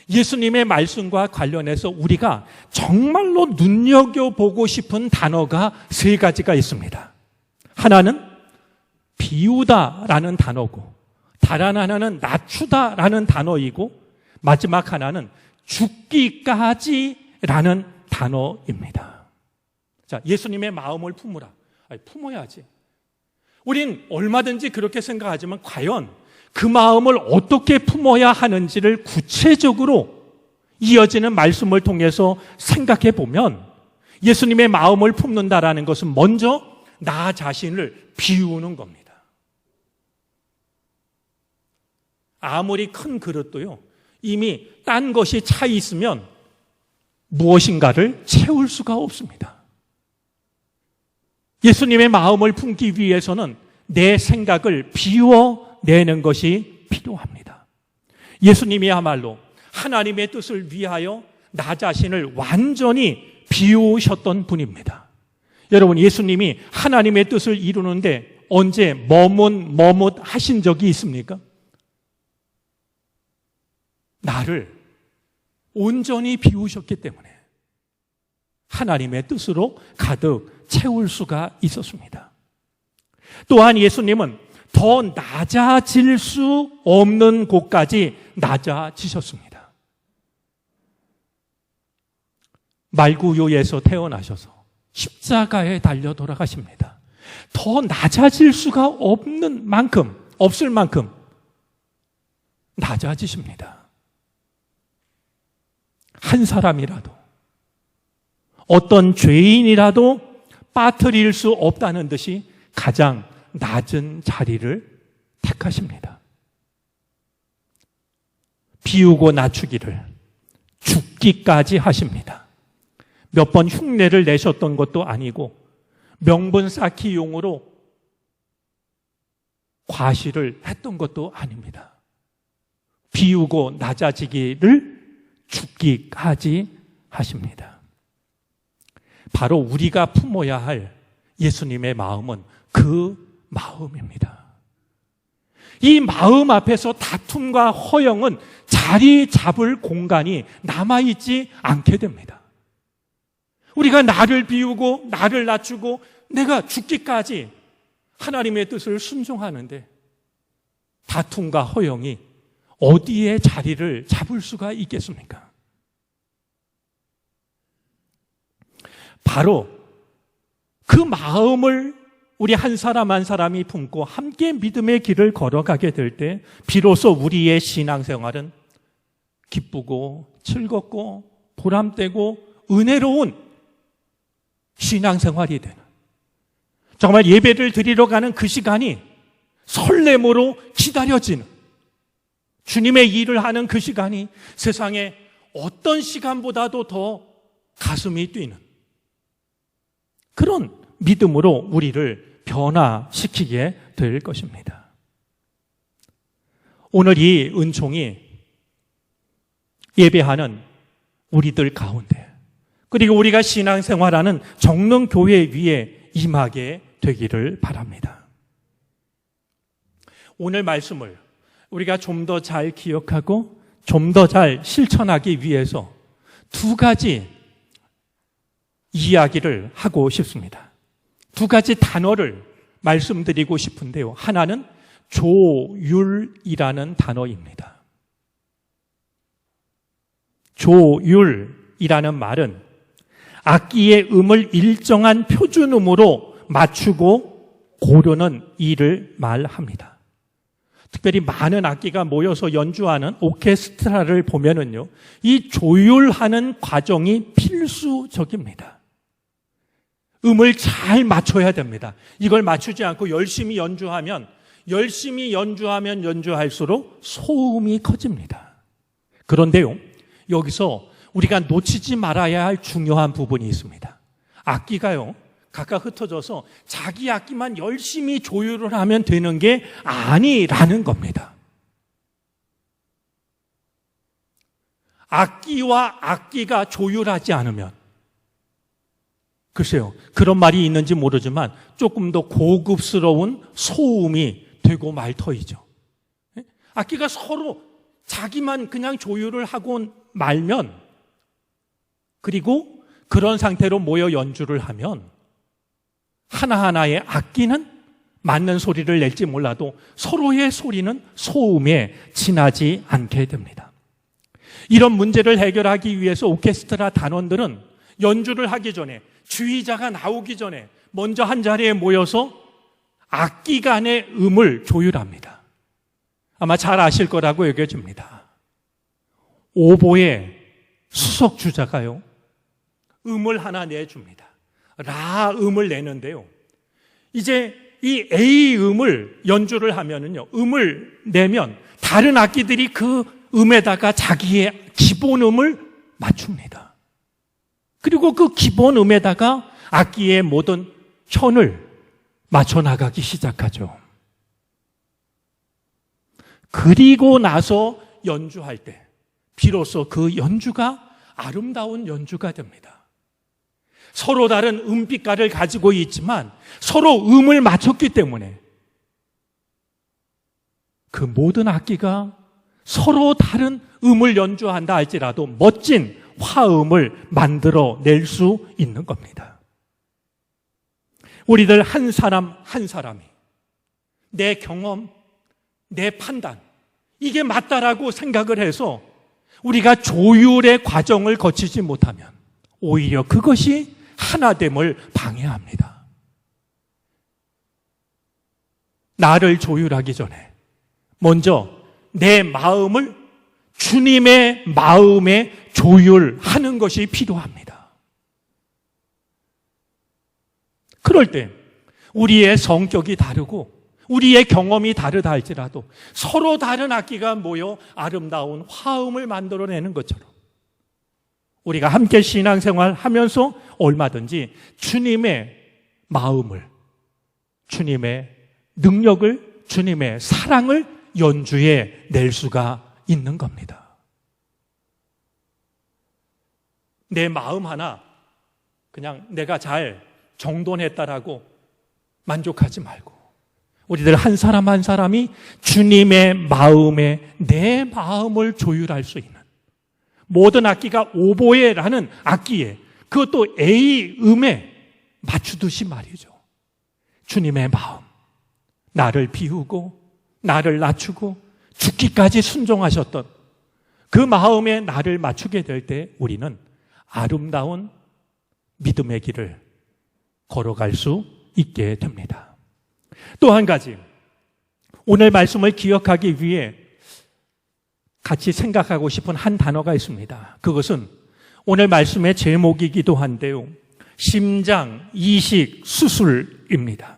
예수님의 말씀과 관련해서 우리가 정말로 눈여겨보고 싶은 단어가 세 가지가 있습니다. 하나는 비우다라는 단어고, 다른 하나는 낮추다라는 단어이고, 마지막 하나는 죽기까지라는 단어입니다. 자, 예수님의 마음을 품으라. 품어야지. 우린 얼마든지 그렇게 생각하지만 과연 그 마음을 어떻게 품어야 하는지를 구체적으로 이어지는 말씀을 통해서 생각해 보면 예수님의 마음을 품는다라는 것은 먼저 나 자신을 비우는 겁니다. 아무리 큰 그릇도요, 이미 딴 것이 차 있으면 무엇인가를 채울 수가 없습니다. 예수님의 마음을 품기 위해서는 내 생각을 비워내는 것이 필요합니다. 예수님이야말로 하나님의 뜻을 위하여 나 자신을 완전히 비우셨던 분입니다. 여러분, 예수님이 하나님의 뜻을 이루는데 언제 머뭇 하신 적이 있습니까? 나를 온전히 비우셨기 때문에 하나님의 뜻으로 가득 채울 수가 있었습니다. 또한 예수님은 더 낮아질 수 없는 곳까지 낮아지셨습니다. 말구유에서 태어나셔서 십자가에 달려 돌아가십니다. 더 낮아질 수가 없을 만큼 낮아지십니다. 한 사람이라도, 어떤 죄인이라도 빠뜨릴 수 없다는 듯이 가장 낮은 자리를 택하십니다. 비우고 낮추기를 죽기까지 하십니다. 몇 번 흉내를 내셨던 것도 아니고 명분 쌓기용으로 과시를 했던 것도 아닙니다. 비우고 낮아지기를 죽기까지 하십니다. 바로 우리가 품어야 할 예수님의 마음은 그 마음입니다. 이 마음 앞에서 다툼과 허영은 자리 잡을 공간이 남아있지 않게 됩니다. 우리가 나를 비우고 나를 낮추고 내가 죽기까지 하나님의 뜻을 순종하는데 다툼과 허영이 어디에 자리를 잡을 수가 있겠습니까? 바로 그 마음을 우리 한 사람 한 사람이 품고 함께 믿음의 길을 걸어가게 될 때 비로소 우리의 신앙생활은 기쁘고 즐겁고 보람되고 은혜로운 신앙생활이 되는, 정말 예배를 드리러 가는 그 시간이 설렘으로 기다려지는, 주님의 일을 하는 그 시간이 세상에 어떤 시간보다도 더 가슴이 뛰는 그런 믿음으로 우리를 변화시키게 될 것입니다. 오늘 이 은총이 예배하는 우리들 가운데, 그리고 우리가 신앙생활하는 정릉교회 위에 임하게 되기를 바랍니다. 오늘 말씀을 우리가 좀 더 잘 기억하고 좀 더 잘 실천하기 위해서 두 가지 이야기를 하고 싶습니다. 두 가지 단어를 말씀드리고 싶은데요. 하나는 조율이라는 단어입니다. 조율이라는 말은 악기의 음을 일정한 표준음으로 맞추고 고르는 일을 말합니다. 특별히 많은 악기가 모여서 연주하는 오케스트라를 보면은요, 이 조율하는 과정이 필수적입니다. 음을 잘 맞춰야 됩니다. 이걸 맞추지 않고 열심히 연주하면 연주할수록 소음이 커집니다. 그런데요, 여기서 우리가 놓치지 말아야 할 중요한 부분이 있습니다. 악기가요, 각각 흩어져서 자기 악기만 열심히 조율을 하면 되는 게 아니라는 겁니다. 악기와 악기가 조율하지 않으면, 글쎄요, 그런 말이 있는지 모르지만 조금 더 고급스러운 소음이 되고 말 터이죠. 악기가 서로 자기만 그냥 조율을 하고 말면, 그리고 그런 상태로 모여 연주를 하면 하나하나의 악기는 맞는 소리를 낼지 몰라도 서로의 소리는 소음에 지나지 않게 됩니다. 이런 문제를 해결하기 위해서 오케스트라 단원들은 연주를 하기 전에, 주의자가 나오기 전에 먼저 한 자리에 모여서 악기 간의 음을 조율합니다. 아마 잘 아실 거라고 여겨집니다. 오보의 수석 주자가요, 음을 하나 내줍니다. 라 음을 내는데요, 이제 이 A 음을 연주를 하면은요, 음을 내면 다른 악기들이 그 음에다가 자기의 기본 음을 맞춥니다. 그리고 그 기본 음에다가 악기의 모든 현을 맞춰 나가기 시작하죠. 그리고 나서 연주할 때 비로소 그 연주가 아름다운 연주가 됩니다. 서로 다른 음빛깔을 가지고 있지만 서로 음을 맞췄기 때문에 그 모든 악기가 서로 다른 음을 연주한다 할지라도 멋진 화음을 만들어낼 수 있는 겁니다. 우리들 한 사람 한 사람이 내 경험, 내 판단, 이게 맞다라고 생각을 해서 우리가 조율의 과정을 거치지 못하면 오히려 그것이 하나됨을 방해합니다. 나를 조율하기 전에 먼저 내 마음을 주님의 마음에 조율하는 것이 필요합니다. 그럴 때 우리의 성격이 다르고 우리의 경험이 다르다 할지라도 서로 다른 악기가 모여 아름다운 화음을 만들어내는 것처럼 우리가 함께 신앙생활 하면서 얼마든지 주님의 마음을, 주님의 능력을, 주님의 사랑을 연주해 낼 수가 있는 겁니다. 내 마음 하나 그냥 내가 잘 정돈했다라고 만족하지 말고 우리들 한 사람 한 사람이 주님의 마음에 내 마음을 조율할 수 있는, 모든 악기가 오보에라는 악기에, 그것도 A 음에 맞추듯이 말이죠. 주님의 마음, 나를 비우고 나를 낮추고 죽기까지 순종하셨던 그 마음에 나를 맞추게 될 때 우리는 아름다운 믿음의 길을 걸어갈 수 있게 됩니다. 또 한 가지, 오늘 말씀을 기억하기 위해 같이 생각하고 싶은 한 단어가 있습니다. 그것은 오늘 말씀의 제목이기도 한데요, 심장 이식 수술입니다.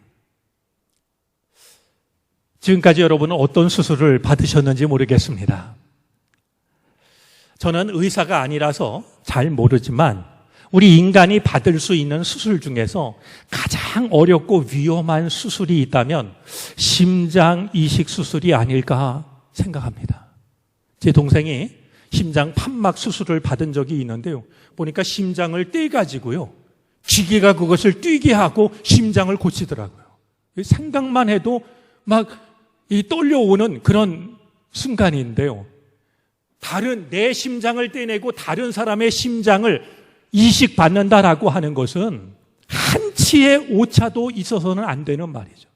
지금까지 여러분은 어떤 수술을 받으셨는지 모르겠습니다. 저는 의사가 아니라서 잘 모르지만 우리 인간이 받을 수 있는 수술 중에서 가장 어렵고 위험한 수술이 있다면 심장 이식 수술이 아닐까 생각합니다. 제 동생이 심장 판막 수술을 받은 적이 있는데요, 보니까 심장을 떼가지고요, 기계가 그것을 뛰게 하고 심장을 고치더라고요. 생각만 해도 막 떨려오는 그런 순간인데요, 내 심장을 떼내고 다른 사람의 심장을 이식받는다라고 하는 것은 한치의 오차도 있어서는 안 되는 말이죠.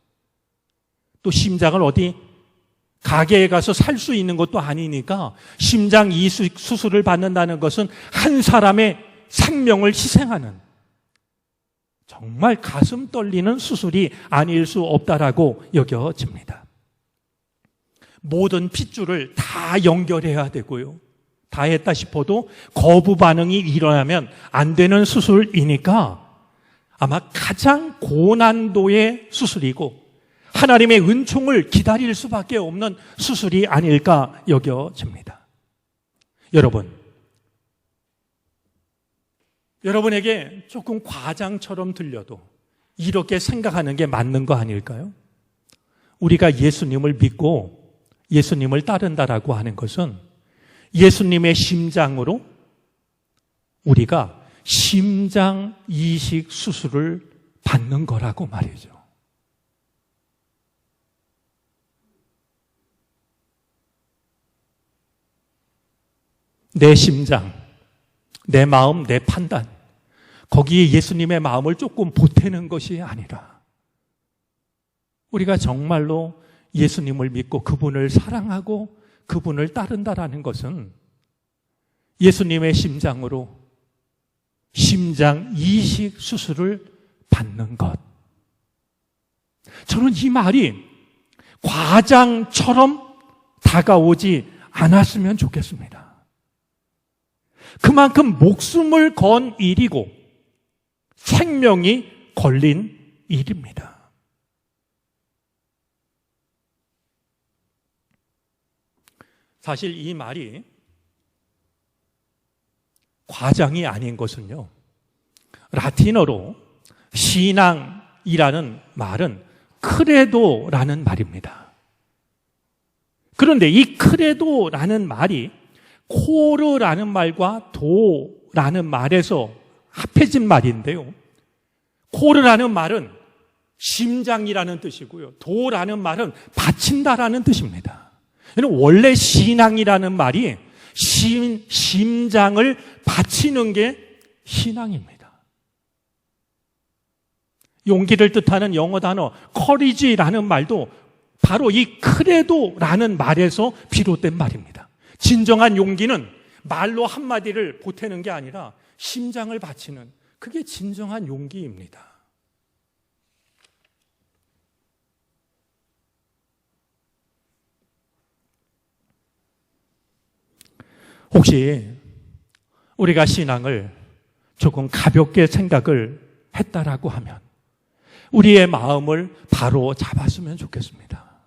또 심장을 어디 가게에 가서 살 수 있는 것도 아니니까 심장 이식 수술을 받는다는 것은 한 사람의 생명을 희생하는 정말 가슴 떨리는 수술이 아닐 수 없다라고 여겨집니다. 모든 핏줄을 다 연결해야 되고요, 다 했다 싶어도 거부 반응이 일어나면 안 되는 수술이니까 아마 가장 고난도의 수술이고 하나님의 은총을 기다릴 수밖에 없는 수술이 아닐까 여겨집니다. 여러분에게 조금 과장처럼 들려도 이렇게 생각하는 게 맞는 거 아닐까요? 우리가 예수님을 믿고 예수님을 따른다라고 하는 것은 예수님의 심장으로 우리가 심장 이식 수술을 받는 거라고 말이죠. 내 심장, 내 마음, 내 판단, 거기에 예수님의 마음을 조금 보태는 것이 아니라 우리가 정말로 예수님을 믿고 그분을 사랑하고 그분을 따른다라는 것은 예수님의 심장으로 심장 이식 수술을 받는 것. 저는 이 말이 과장처럼 다가오지 않았으면 좋겠습니다. 그만큼 목숨을 건 일이고 생명이 걸린 일입니다. 사실 이 말이 과장이 아닌 것은요, 라틴어로 신앙이라는 말은 크레도라는 말입니다. 그런데 이 크레도라는 말이 코르라는 말과 도라는 말에서 합해진 말인데요. 코르라는 말은 심장이라는 뜻이고요. 도라는 말은 바친다라는 뜻입니다. 원래 신앙이라는 말이 심장을 바치는 게 신앙입니다. 용기를 뜻하는 영어 단어 courage라는 말도 바로 이 크레도라는 말에서 비롯된 말입니다. 진정한 용기는 말로 한마디를 보태는 게 아니라 심장을 바치는, 그게 진정한 용기입니다. 혹시 우리가 신앙을 조금 가볍게 생각을 했다라고 하면 우리의 마음을 바로 잡았으면 좋겠습니다.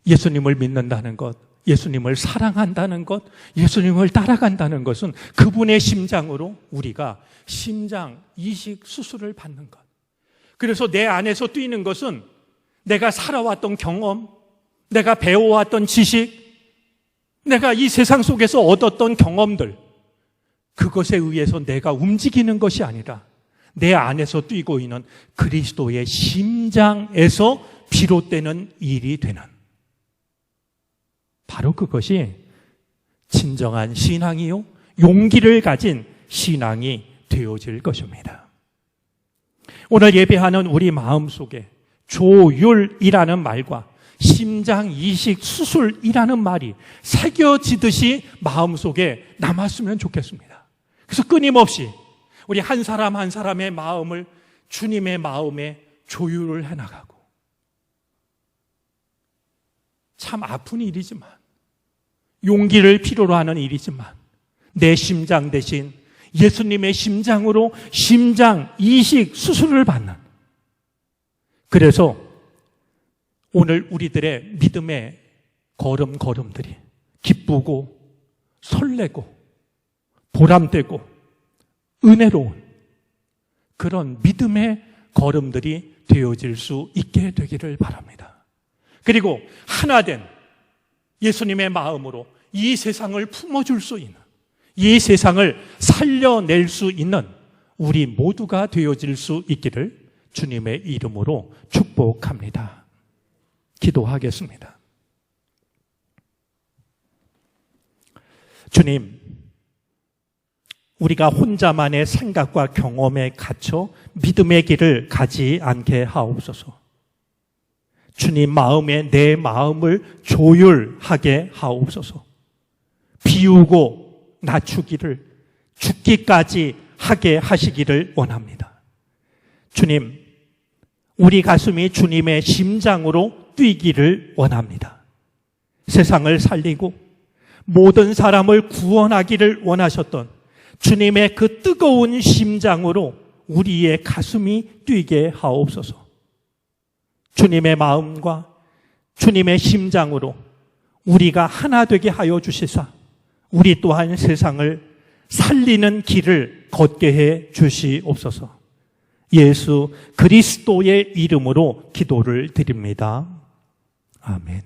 예수님을 믿는다는 것, 예수님을 사랑한다는 것, 예수님을 따라간다는 것은 그분의 심장으로 우리가 심장 이식 수술을 받는 것. 그래서 내 안에서 뛰는 것은 내가 살아왔던 경험, 내가 배워왔던 지식, 내가 이 세상 속에서 얻었던 경험들, 그것에 의해서 내가 움직이는 것이 아니라 내 안에서 뛰고 있는 그리스도의 심장에서 비롯되는 일이 되는, 바로 그것이 진정한 신앙이요, 용기를 가진 신앙이 되어질 것입니다. 오늘 예배하는 우리 마음속에 조율이라는 말과 심장 이식 수술이라는 말이 새겨지듯이 마음속에 남았으면 좋겠습니다. 그래서 끊임없이 우리 한 사람 한 사람의 마음을 주님의 마음에 조율을 해나가고, 참 아픈 일이지만, 용기를 필요로 하는 일이지만, 내 심장 대신 예수님의 심장으로 심장 이식 수술을 받는, 그래서 오늘 우리들의 믿음의 걸음들이 기쁘고 설레고 보람되고 은혜로운 그런 믿음의 걸음들이 되어질 수 있게 되기를 바랍니다. 그리고 하나된 예수님의 마음으로 이 세상을 품어줄 수 있는, 이 세상을 살려낼 수 있는 우리 모두가 되어질 수 있기를 주님의 이름으로 축복합니다. 기도하겠습니다. 주님, 우리가 혼자만의 생각과 경험에 갇혀 믿음의 길을 가지 않게 하옵소서. 주님 마음에 내 마음을 조율하게 하옵소서. 비우고 낮추기를, 죽기까지 하게 하시기를 원합니다. 주님, 우리 가슴이 주님의 심장으로 뛰기를 원합니다. 세상을 살리고 모든 사람을 구원하기를 원하셨던 주님의 그 뜨거운 심장으로 우리의 가슴이 뛰게 하옵소서. 주님의 마음과 주님의 심장으로 우리가 하나 되게 하여 주시사 우리 또한 세상을 살리는 길을 걷게 해 주시옵소서. 예수 그리스도의 이름으로 기도를 드립니다. 아멘.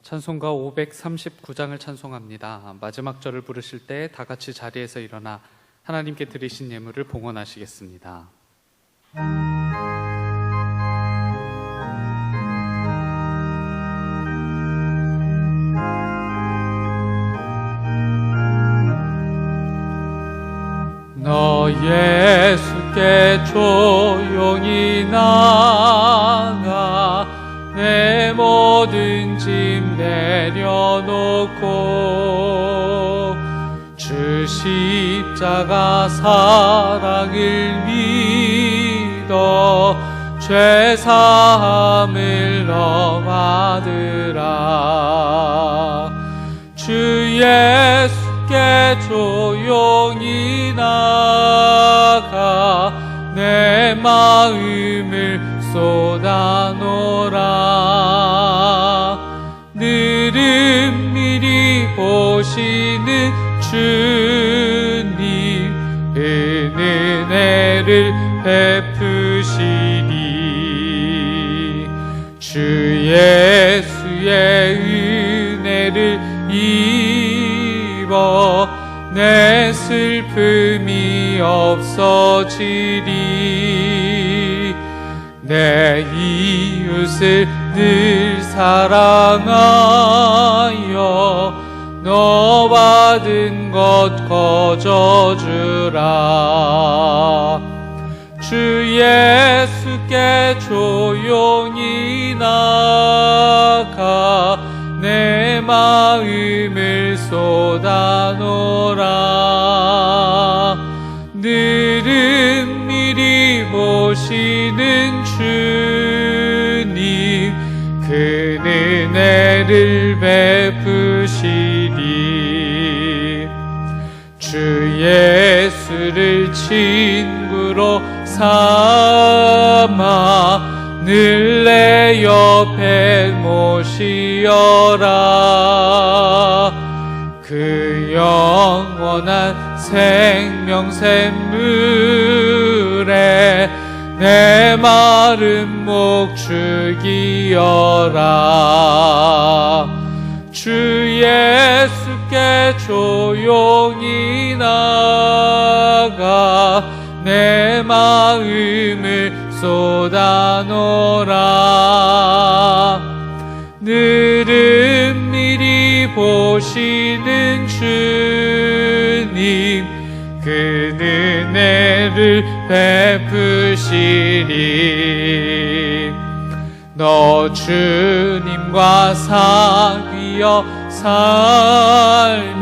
찬송가 539장을 찬송합니다. 마지막 절을 부르실 때 다 같이 자리에서 일어나 하나님께 드리신 예물을 봉헌하시겠습니다. 너 예수께 조용히 나가 내 모든 짐 내려놓고 주 십자가 사랑을 믿어 죄사함을 너 받으라. 주 예수께 조용히 나가 내 마음을 쏟아놓으라. 늘은 미리 보시는 주님 은혜를 베푸시니 주 예수의 은혜를 입어 내 슬픔이 없어지리. 내 이웃을 늘 사랑하여 너 받은 것 거저주라. 주 예수께 조용히 나가 내 마음을 쏟아놓으라. 늘은 미리 보시는 주님 그 은혜를 베푸시리. 주 예수를 친구로 삼아 늘 내 옆에 모시어라. 그 영원한 생명샘물에 내 마른 목 죽이어라. 주 예수께 조용히 나가 내 마음을 쏟아놓으라. 늘은 미리 보시는 주님 그 은혜를 베푸시리. 너 주님과 사귀어 살면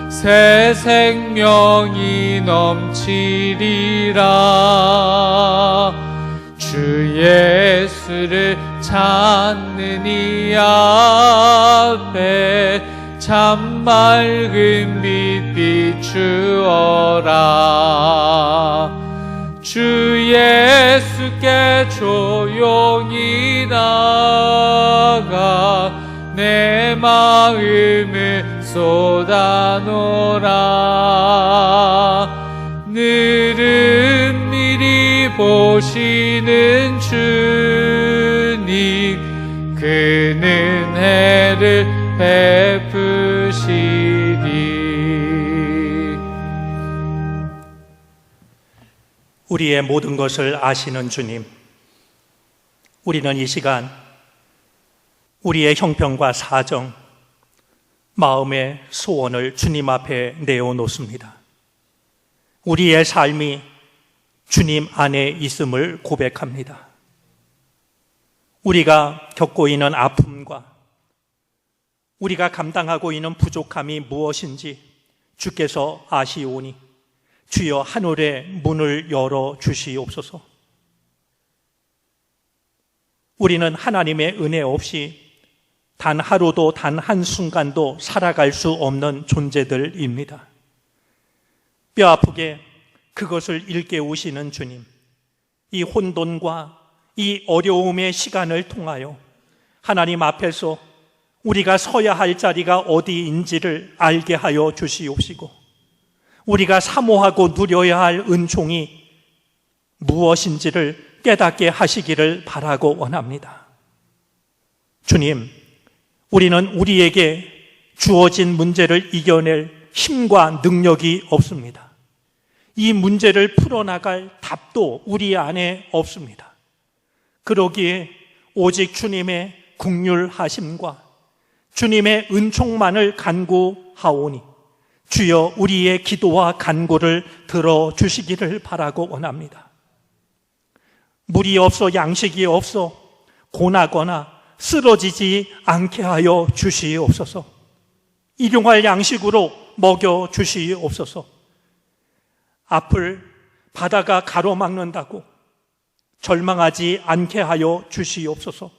새 생명이 넘치리라. 주 예수를 찾는 이 앞에 참 맑은 빛 비추어라. 주 예수께 조용히 나가 내 마음을 쏟아놓으라. 늘은 미리 보시는 주님 그 은혜를 베푸시리. 우리의 모든 것을 아시는 주님, 우리는 이 시간 우리의 형편과 사정, 마음의 소원을 주님 앞에 내어놓습니다. 우리의 삶이 주님 안에 있음을 고백합니다. 우리가 겪고 있는 아픔과 우리가 감당하고 있는 부족함이 무엇인지 주께서 아시오니 주여 하늘의 문을 열어 주시옵소서. 우리는 하나님의 은혜 없이 단 하루도 단 한순간도 살아갈 수 없는 존재들입니다. 뼈아프게 그것을 일깨우시는 주님, 이 혼돈과 이 어려움의 시간을 통하여 하나님 앞에서 우리가 서야 할 자리가 어디인지를 알게 하여 주시옵시고, 우리가 사모하고 누려야 할 은총이 무엇인지를 깨닫게 하시기를 바라고 원합니다. 주님, 우리는 우리에게 주어진 문제를 이겨낼 힘과 능력이 없습니다. 이 문제를 풀어나갈 답도 우리 안에 없습니다. 그러기에 오직 주님의 긍휼하심과 주님의 은총만을 간구하오니 주여 우리의 기도와 간구를 들어주시기를 바라고 원합니다. 물이 없어 양식이 없어 고나거나 쓰러지지 않게 하여 주시옵소서. 일용할 양식으로 먹여 주시옵소서. 앞을 바다가 가로막는다고 절망하지 않게 하여 주시옵소서.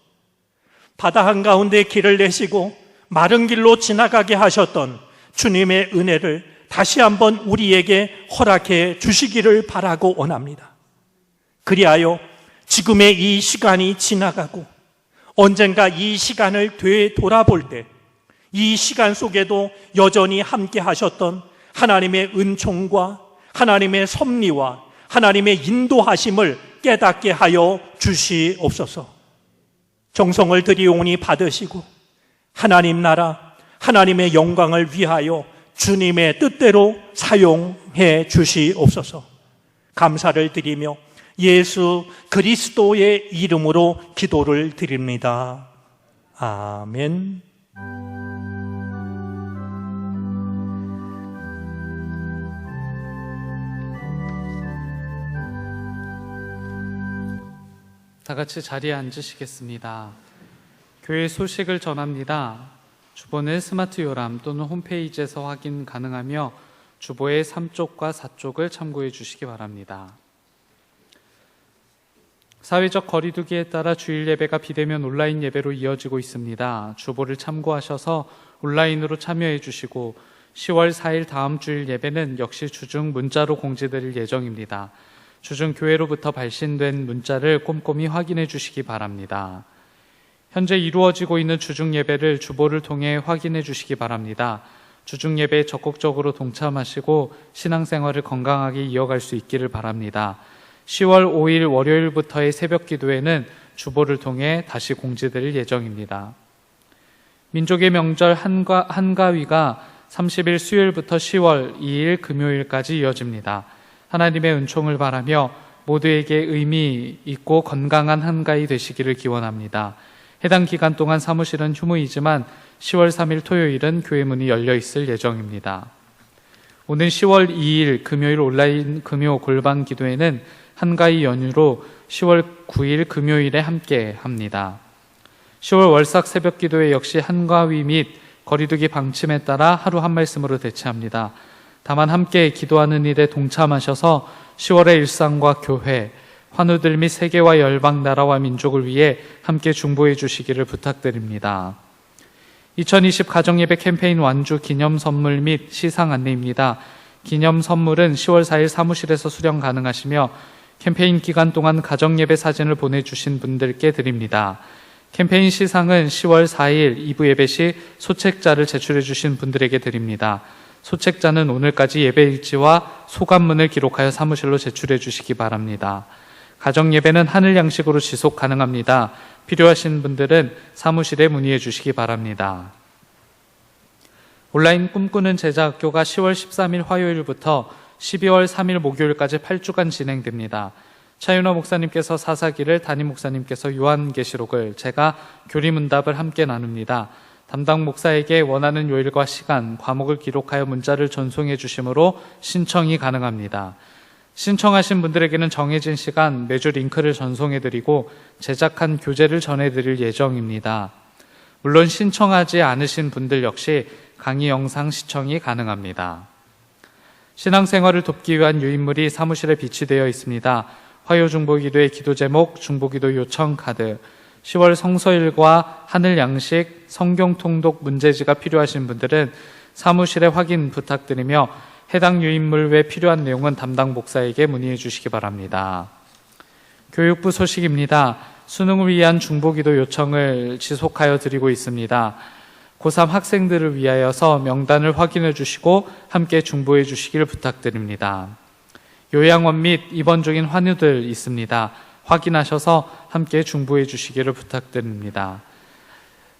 바다 한가운데 길을 내시고 마른 길로 지나가게 하셨던 주님의 은혜를 다시 한번 우리에게 허락해 주시기를 바라고 원합니다. 그리하여 지금의 이 시간이 지나가고 언젠가 이 시간을 되돌아볼 때 이 시간 속에도 여전히 함께 하셨던 하나님의 은총과 하나님의 섭리와 하나님의 인도하심을 깨닫게 하여 주시옵소서. 정성을 들이오니 받으시고 하나님 나라 하나님의 영광을 위하여 주님의 뜻대로 사용해 주시옵소서. 감사를 드리며 예수 그리스도의 이름으로 기도를 드립니다. 아멘. 다 같이 자리에 앉으시겠습니다. 교회 소식을 전합니다. 주보는 스마트 요람 또는 홈페이지에서 확인 가능하며 주보의 3쪽과 4쪽을 참고해 주시기 바랍니다. 사회적 거리두기에 따라 주일 예배가 비대면 온라인 예배로 이어지고 있습니다. 주보를 참고하셔서 온라인으로 참여해 주시고 10월 4일 다음 주일 예배는 역시 주중 문자로 공지드릴 예정입니다. 주중 교회로부터 발신된 문자를 꼼꼼히 확인해 주시기 바랍니다. 현재 이루어지고 있는 주중 예배를 주보를 통해 확인해 주시기 바랍니다. 주중 예배에 적극적으로 동참하시고 신앙생활을 건강하게 이어갈 수 있기를 바랍니다. 10월 5일 월요일부터의 새벽 기도회는 주보를 통해 다시 공지드릴 예정입니다. 민족의 명절 한가위가 30일 수요일부터 10월 2일 금요일까지 이어집니다. 하나님의 은총을 바라며 모두에게 의미 있고 건강한 한가위 되시기를 기원합니다. 해당 기간 동안 사무실은 휴무이지만 10월 3일 토요일은 교회 문이 열려 있을 예정입니다. 오는 10월 2일 금요일 온라인 금요 골방 기도회는 한가위 연휴로 10월 9일 금요일에 함께 합니다. 10월 월삭 새벽 기도회 역시 한가위 및 거리두기 방침에 따라 하루 한 말씀으로 대체합니다. 다만 함께 기도하는 일에 동참하셔서 10월의 일상과 교회, 환우들 및 세계와 열방 나라와 민족을 위해 함께 중보해 주시기를 부탁드립니다. 2020 가정예배 캠페인 완주 기념 선물 및 시상 안내입니다. 기념 선물은 10월 4일 사무실에서 수령 가능하시며 캠페인 기간 동안 가정예배 사진을 보내주신 분들께 드립니다. 캠페인 시상은 10월 4일 2부 예배 시 소책자를 제출해 주신 분들에게 드립니다. 소책자는 오늘까지 예배일지와 소감문을 기록하여 사무실로 제출해 주시기 바랍니다. 가정예배는 하늘 양식으로 지속 가능합니다. 필요하신 분들은 사무실에 문의해 주시기 바랍니다. 온라인 꿈꾸는 제자학교가 10월 13일 화요일부터 12월 3일 목요일까지 8주간 진행됩니다. 차윤호 목사님께서 사사기를, 담임 목사님께서 요한계시록을, 제가 교리문답을 함께 나눕니다. 담당 목사에게 원하는 요일과 시간, 과목을 기록하여 문자를 전송해 주시므로 신청이 가능합니다. 신청하신 분들에게는 정해진 시간 매주 링크를 전송해 드리고 제작한 교재를 전해 드릴 예정입니다. 물론 신청하지 않으신 분들 역시 강의 영상 시청이 가능합니다. 신앙생활을 돕기 위한 유인물이 사무실에 비치되어 있습니다. 화요중보기도의 기도 제목, 중보기도 요청 카드, 10월 성서일과 하늘 양식, 성경 통독 문제지가 필요하신 분들은 사무실에 확인 부탁드리며 해당 유인물 외 필요한 내용은 담당 목사에게 문의해 주시기 바랍니다. 교육부 소식입니다. 수능을 위한 중보기도 요청을 지속하여 드리고 있습니다. 고3 학생들을 위하여서 명단을 확인해 주시고 함께 중보해 주시길 부탁드립니다. 요양원 및 입원 중인 환우들 있습니다. 확인하셔서 함께 중보해 주시기를 부탁드립니다.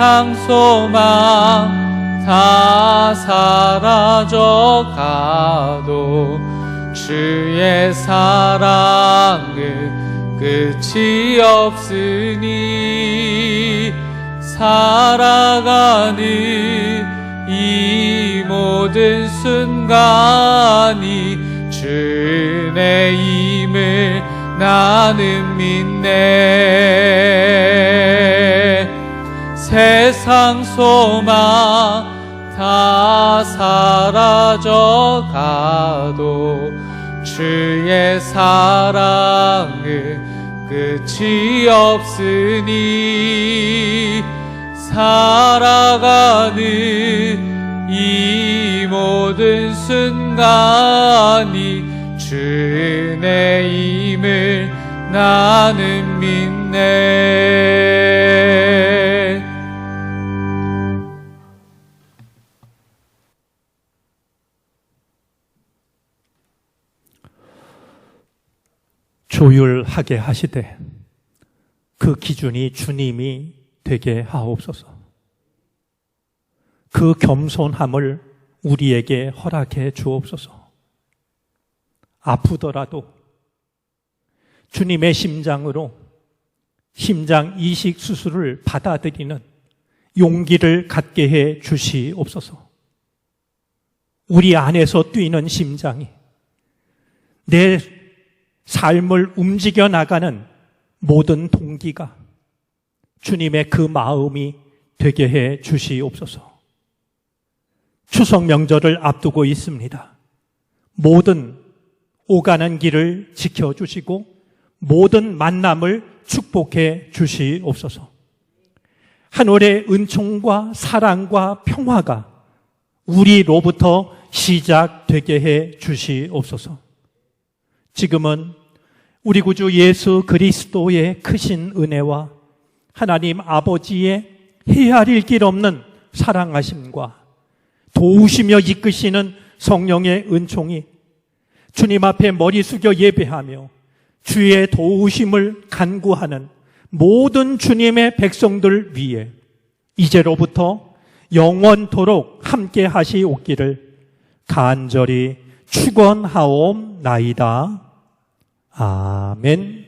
세상 소망 다 사라져 가도 주의 사랑은 끝이 없으니 살아가는 이 모든 순간이 주님임을 나는 믿네. 세상 소망 다 사라져 가도 주의 사랑은 끝이 없으니 살아가는 이 모든 순간이 주의 힘을 나는 믿네. 조율하게 하시되 그 기준이 주님이 되게 하옵소서. 그 겸손함을 우리에게 허락해 주옵소서. 아프더라도 주님의 심장으로 심장 이식 수술을 받아들이는 용기를 갖게 해 주시옵소서. 우리 안에서 뛰는 심장이 내 삶을 움직여 나가는 모든 동기가 주님의 그 마음이 되게 해 주시옵소서. 추석 명절을 앞두고 있습니다. 모든 오가는 길을 지켜주시고 모든 만남을 축복해 주시옵소서. 하늘의 은총과 사랑과 평화가 우리로부터 시작되게 해 주시옵소서. 지금은 우리 구주 예수 그리스도의 크신 은혜와 하나님 아버지의 헤아릴 길 없는 사랑하심과 도우시며 이끄시는 성령의 은총이 주님 앞에 머리 숙여 예배하며 주의 도우심을 간구하는 모든 주님의 백성들 위에 이제로부터 영원토록 함께 하시옵기를 간절히 축원하옵나이다. 아멘.